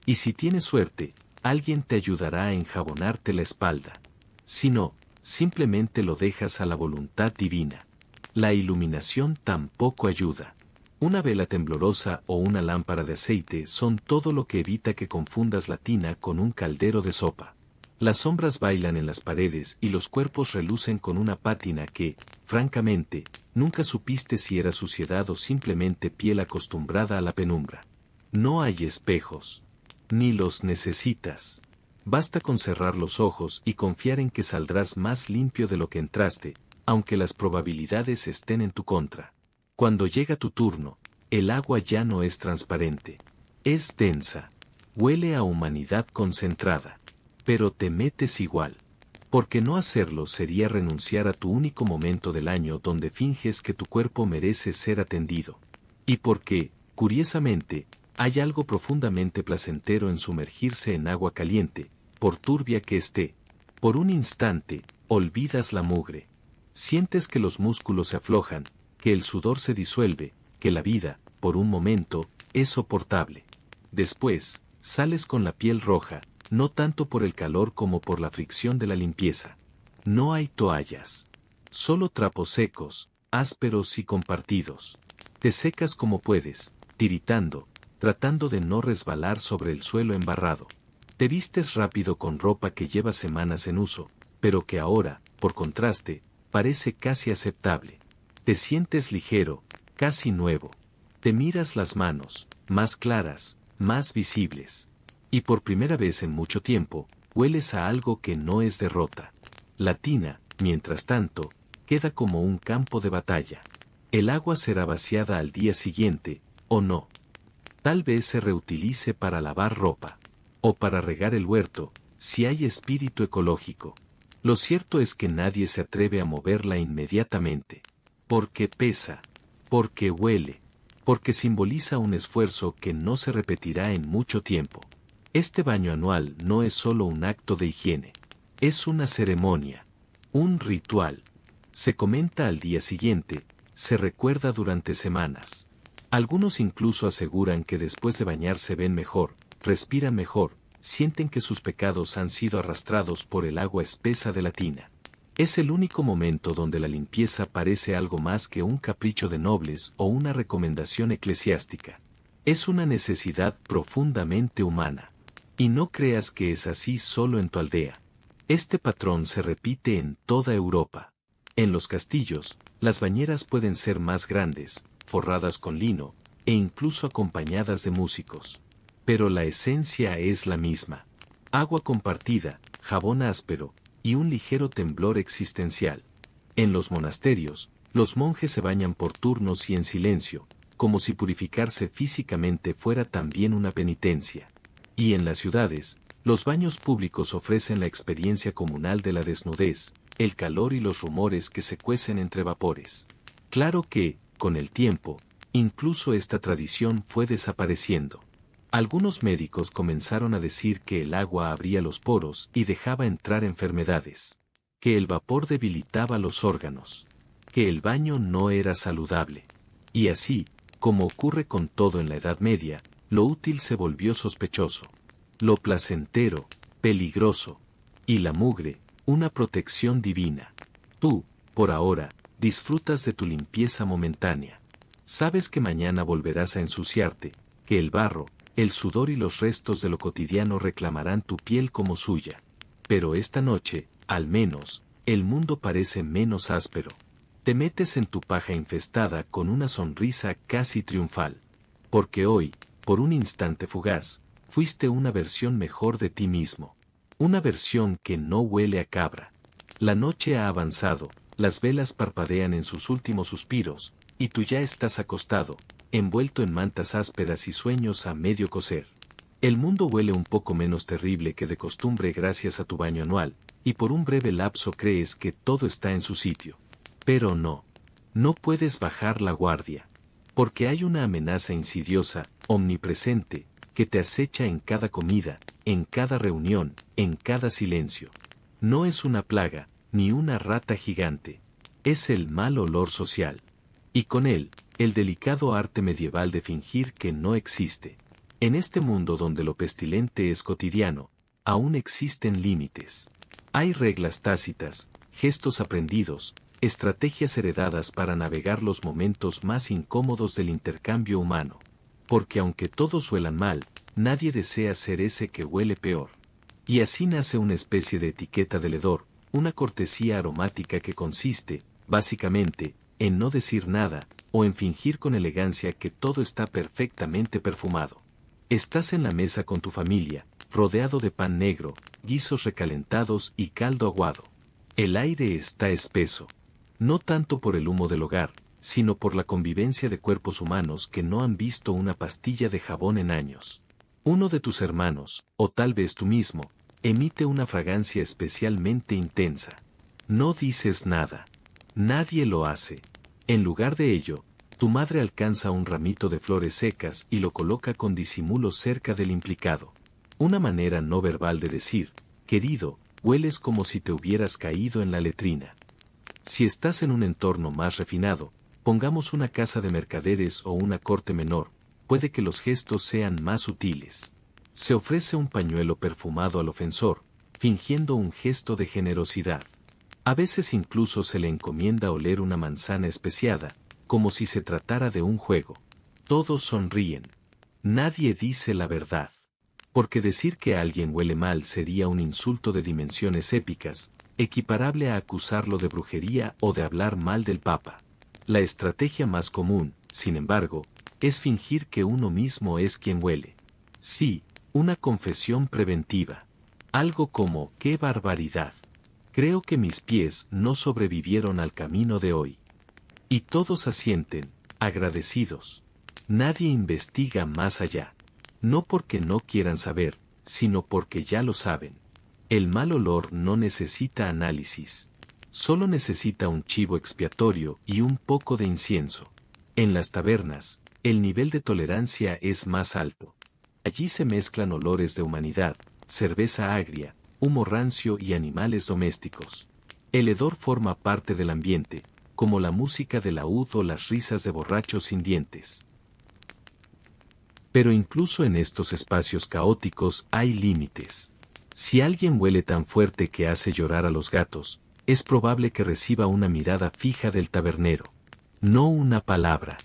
Y si tienes suerte, alguien te ayudará a enjabonarte la espalda. Si no, simplemente lo dejas a la voluntad divina. La iluminación tampoco ayuda. Una vela temblorosa o una lámpara de aceite son todo lo que evita que confundas la tina con un caldero de sopa. Las sombras bailan en las paredes y los cuerpos relucen con una pátina que, francamente, nunca supiste si era suciedad o simplemente piel acostumbrada a la penumbra. No hay espejos. Ni los necesitas. Basta con cerrar los ojos y confiar en que saldrás más limpio de lo que entraste, aunque las probabilidades estén en tu contra. Cuando llega tu turno, el agua ya no es transparente. Es densa. Huele a humanidad concentrada. Pero te metes igual. Porque no hacerlo sería renunciar a tu único momento del año donde finges que tu cuerpo merece ser atendido. Y porque, curiosamente, hay algo profundamente placentero en sumergirse en agua caliente, por turbia que esté. Por un instante, olvidas la mugre. Sientes que los músculos se aflojan, que el sudor se disuelve, que la vida, por un momento, es soportable. Después, sales con la piel roja, no tanto por el calor como por la fricción de la limpieza. No hay toallas. Solo trapos secos, ásperos y compartidos. Te secas como puedes, tiritando, tratando de no resbalar sobre el suelo embarrado. Te vistes rápido con ropa que lleva semanas en uso, pero que ahora, por contraste, parece casi aceptable. Te sientes ligero, casi nuevo. Te miras las manos, más claras, más visibles. Y por primera vez en mucho tiempo, hueles a algo que no es derrota. La tina, mientras tanto, queda como un campo de batalla. El agua será vaciada al día siguiente, o no. Tal vez se reutilice para lavar ropa. O para regar el huerto, si hay espíritu ecológico. Lo cierto es que nadie se atreve a moverla inmediatamente. Porque pesa. Porque huele. Porque simboliza un esfuerzo que no se repetirá en mucho tiempo. Este baño anual no es solo un acto de higiene. Es una ceremonia. Un ritual. Se comenta al día siguiente, se recuerda durante semanas. Algunos incluso aseguran que después de bañarse ven mejor, respiran mejor, sienten que sus pecados han sido arrastrados por el agua espesa de la tina. Es el único momento donde la limpieza parece algo más que un capricho de nobles o una recomendación eclesiástica. Es una necesidad profundamente humana. Y no creas que es así solo en tu aldea. Este patrón se repite en toda Europa. En los castillos, las bañeras pueden ser más grandes, forradas con lino, e incluso acompañadas de músicos. Pero la esencia es la misma. Agua compartida, jabón áspero, y un ligero temblor existencial. En los monasterios, los monjes se bañan por turnos y en silencio, como si purificarse físicamente fuera también una penitencia. Y en las ciudades, los baños públicos ofrecen la experiencia comunal de la desnudez, el calor y los rumores que se cuecen entre vapores. Claro que, con el tiempo, incluso esta tradición fue desapareciendo. Algunos médicos comenzaron a decir que el agua abría los poros y dejaba entrar enfermedades, que el vapor debilitaba los órganos, que el baño no era saludable. Y así, como ocurre con todo en la Edad Media, lo útil se volvió sospechoso, lo placentero, peligroso, y la mugre, una protección divina. Tú, por ahora, disfrutas de tu limpieza momentánea. Sabes que mañana volverás a ensuciarte, que el barro, el sudor y los restos de lo cotidiano reclamarán tu piel como suya. Pero esta noche, al menos, el mundo parece menos áspero. Te metes en tu paja infestada con una sonrisa casi triunfal. Porque hoy, por un instante fugaz, fuiste una versión mejor de ti mismo. Una versión que no huele a cabra. La noche ha avanzado, las velas parpadean en sus últimos suspiros, y tú ya estás acostado, envuelto en mantas ásperas y sueños a medio cocer. El mundo huele un poco menos terrible que de costumbre gracias a tu baño anual, y por un breve lapso crees que todo está en su sitio. Pero no. No puedes bajar la guardia. Porque hay una amenaza insidiosa, omnipresente, que te acecha en cada comida, en cada reunión, en cada silencio. No es una plaga, ni una rata gigante. Es el mal olor social. Y con él, el delicado arte medieval de fingir que no existe. En este mundo donde lo pestilente es cotidiano, aún existen límites. Hay reglas tácitas, gestos aprendidos, estrategias heredadas para navegar los momentos más incómodos del intercambio humano. Porque aunque todos huelan mal, nadie desea ser ese que huele peor. Y así nace una especie de etiqueta del hedor, una cortesía aromática que consiste, básicamente, en no decir nada, o en fingir con elegancia que todo está perfectamente perfumado. Estás en la mesa con tu familia, rodeado de pan negro, guisos recalentados y caldo aguado. El aire está espeso. No tanto por el humo del hogar, sino por la convivencia de cuerpos humanos que no han visto una pastilla de jabón en años. Uno de tus hermanos, o tal vez tú mismo, emite una fragancia especialmente intensa. No dices nada. Nadie lo hace. En lugar de ello, tu madre alcanza un ramito de flores secas y lo coloca con disimulo cerca del implicado. Una manera no verbal de decir, querido, hueles como si te hubieras caído en la letrina. Si estás en un entorno más refinado, pongamos una casa de mercaderes o una corte menor, puede que los gestos sean más sutiles. Se ofrece un pañuelo perfumado al ofensor, fingiendo un gesto de generosidad. A veces incluso se le encomienda oler una manzana especiada, como si se tratara de un juego. Todos sonríen. Nadie dice la verdad. Porque decir que alguien huele mal sería un insulto de dimensiones épicas, equiparable a acusarlo de brujería o de hablar mal del Papa. La estrategia más común, sin embargo, es fingir que uno mismo es quien huele. Sí, una confesión preventiva. Algo como, ¡qué barbaridad! Creo que mis pies no sobrevivieron al camino de hoy. Y todos asienten, agradecidos. Nadie investiga más allá. No porque no quieran saber, sino porque ya lo saben. El mal olor no necesita análisis. Solo necesita un chivo expiatorio y un poco de incienso. En las tabernas, el nivel de tolerancia es más alto. Allí se mezclan olores de humanidad, cerveza agria, humo rancio y animales domésticos. El hedor forma parte del ambiente, como la música de laúd o las risas de borrachos sin dientes. Pero incluso en estos espacios caóticos hay límites. Si alguien huele tan fuerte que hace llorar a los gatos, es probable que reciba una mirada fija del tabernero. No una palabra,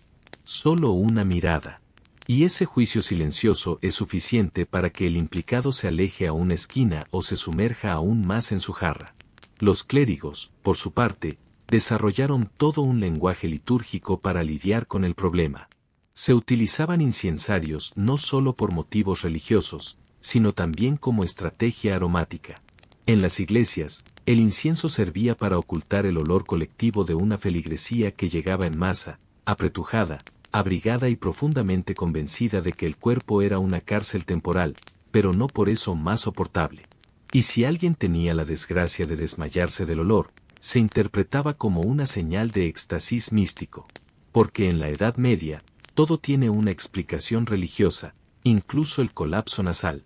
solo una mirada. Y ese juicio silencioso es suficiente para que el implicado se aleje a una esquina o se sumerja aún más en su jarra. Los clérigos, por su parte, desarrollaron todo un lenguaje litúrgico para lidiar con el problema. Se utilizaban incensarios no solo por motivos religiosos, sino también como estrategia aromática. En las iglesias, el incienso servía para ocultar el olor colectivo de una feligresía que llegaba en masa, apretujada, abrigada y profundamente convencida de que el cuerpo era una cárcel temporal, pero no por eso más soportable. Y si alguien tenía la desgracia de desmayarse del olor, se interpretaba como una señal de éxtasis místico. Porque en la Edad Media, todo tiene una explicación religiosa, incluso el colapso nasal.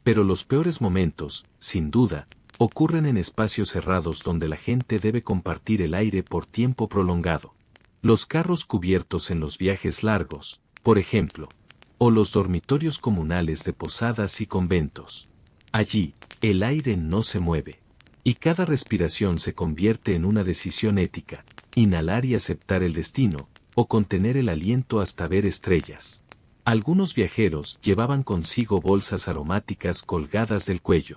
Pero los peores momentos, sin duda, ocurren en espacios cerrados donde la gente debe compartir el aire por tiempo prolongado. Los carros cubiertos en los viajes largos, por ejemplo, o los dormitorios comunales de posadas y conventos. Allí, el aire no se mueve. Y cada respiración se convierte en una decisión ética, inhalar y aceptar el destino, o contener el aliento hasta ver estrellas. Algunos viajeros llevaban consigo bolsas aromáticas colgadas del cuello.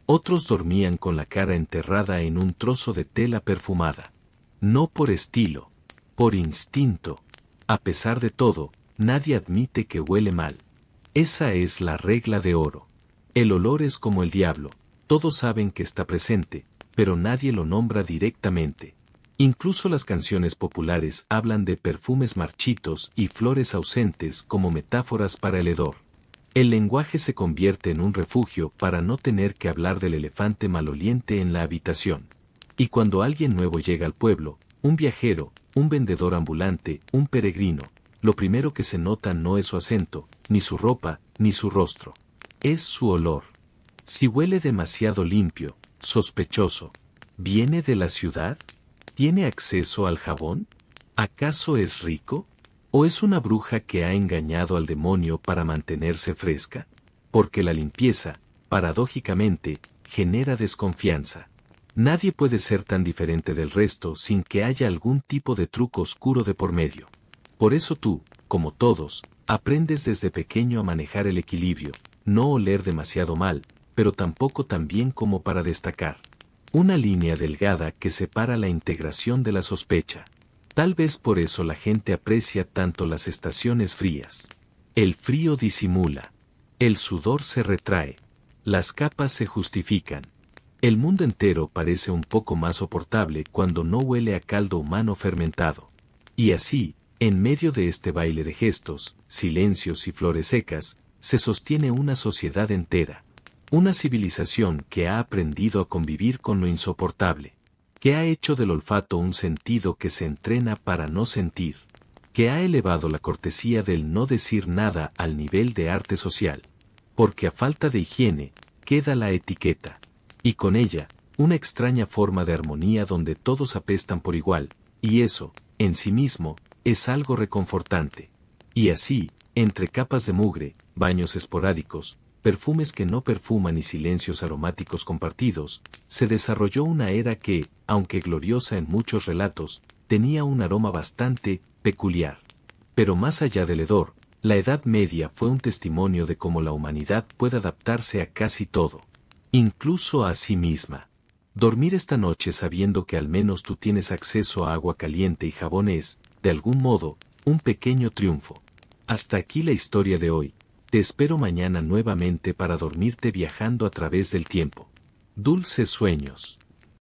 Otros dormían con la cara enterrada en un trozo de tela perfumada. No por estilo, por instinto. A pesar de todo, nadie admite que huele mal. Esa es la regla de oro. El olor es como el diablo, todos saben que está presente, pero nadie lo nombra directamente. Incluso las canciones populares hablan de perfumes marchitos y flores ausentes como metáforas para el hedor. El lenguaje se convierte en un refugio para no tener que hablar del elefante maloliente en la habitación. Y cuando alguien nuevo llega al pueblo, un viajero, un vendedor ambulante, un peregrino, lo primero que se nota no es su acento, ni su ropa, ni su rostro. Es su olor. Si huele demasiado limpio, sospechoso, ¿viene de la ciudad? ¿Tiene acceso al jabón? ¿Acaso es rico? ¿O es una bruja que ha engañado al demonio para mantenerse fresca? Porque la limpieza, paradójicamente, genera desconfianza. Nadie puede ser tan diferente del resto sin que haya algún tipo de truco oscuro de por medio. Por eso tú, como todos, aprendes desde pequeño a manejar el equilibrio, no oler demasiado mal, pero tampoco tan bien como para destacar. Una línea delgada que separa la integración de la sospecha. Tal vez por eso la gente aprecia tanto las estaciones frías. El frío disimula. El sudor se retrae. Las capas se justifican. El mundo entero parece un poco más soportable cuando no huele a caldo humano fermentado. Y así, en medio de este baile de gestos, silencios y flores secas, se sostiene una sociedad entera. Una civilización que ha aprendido a convivir con lo insoportable, que ha hecho del olfato un sentido que se entrena para no sentir, que ha elevado la cortesía del no decir nada al nivel de arte social, porque a falta de higiene, queda la etiqueta, y con ella, una extraña forma de armonía donde todos apestan por igual, y eso, en sí mismo, es algo reconfortante. Y así, entre capas de mugre, baños esporádicos, perfumes que no perfuman y silencios aromáticos compartidos, se desarrolló una era que, aunque gloriosa en muchos relatos, tenía un aroma bastante peculiar. Pero más allá del hedor, la Edad Media fue un testimonio de cómo la humanidad puede adaptarse a casi todo, incluso a sí misma. Dormir esta noche sabiendo que al menos tú tienes acceso a agua caliente y jabón es, de algún modo, un pequeño triunfo. Hasta aquí la historia de hoy. Te espero mañana nuevamente para dormirte viajando a través del tiempo. Dulces sueños.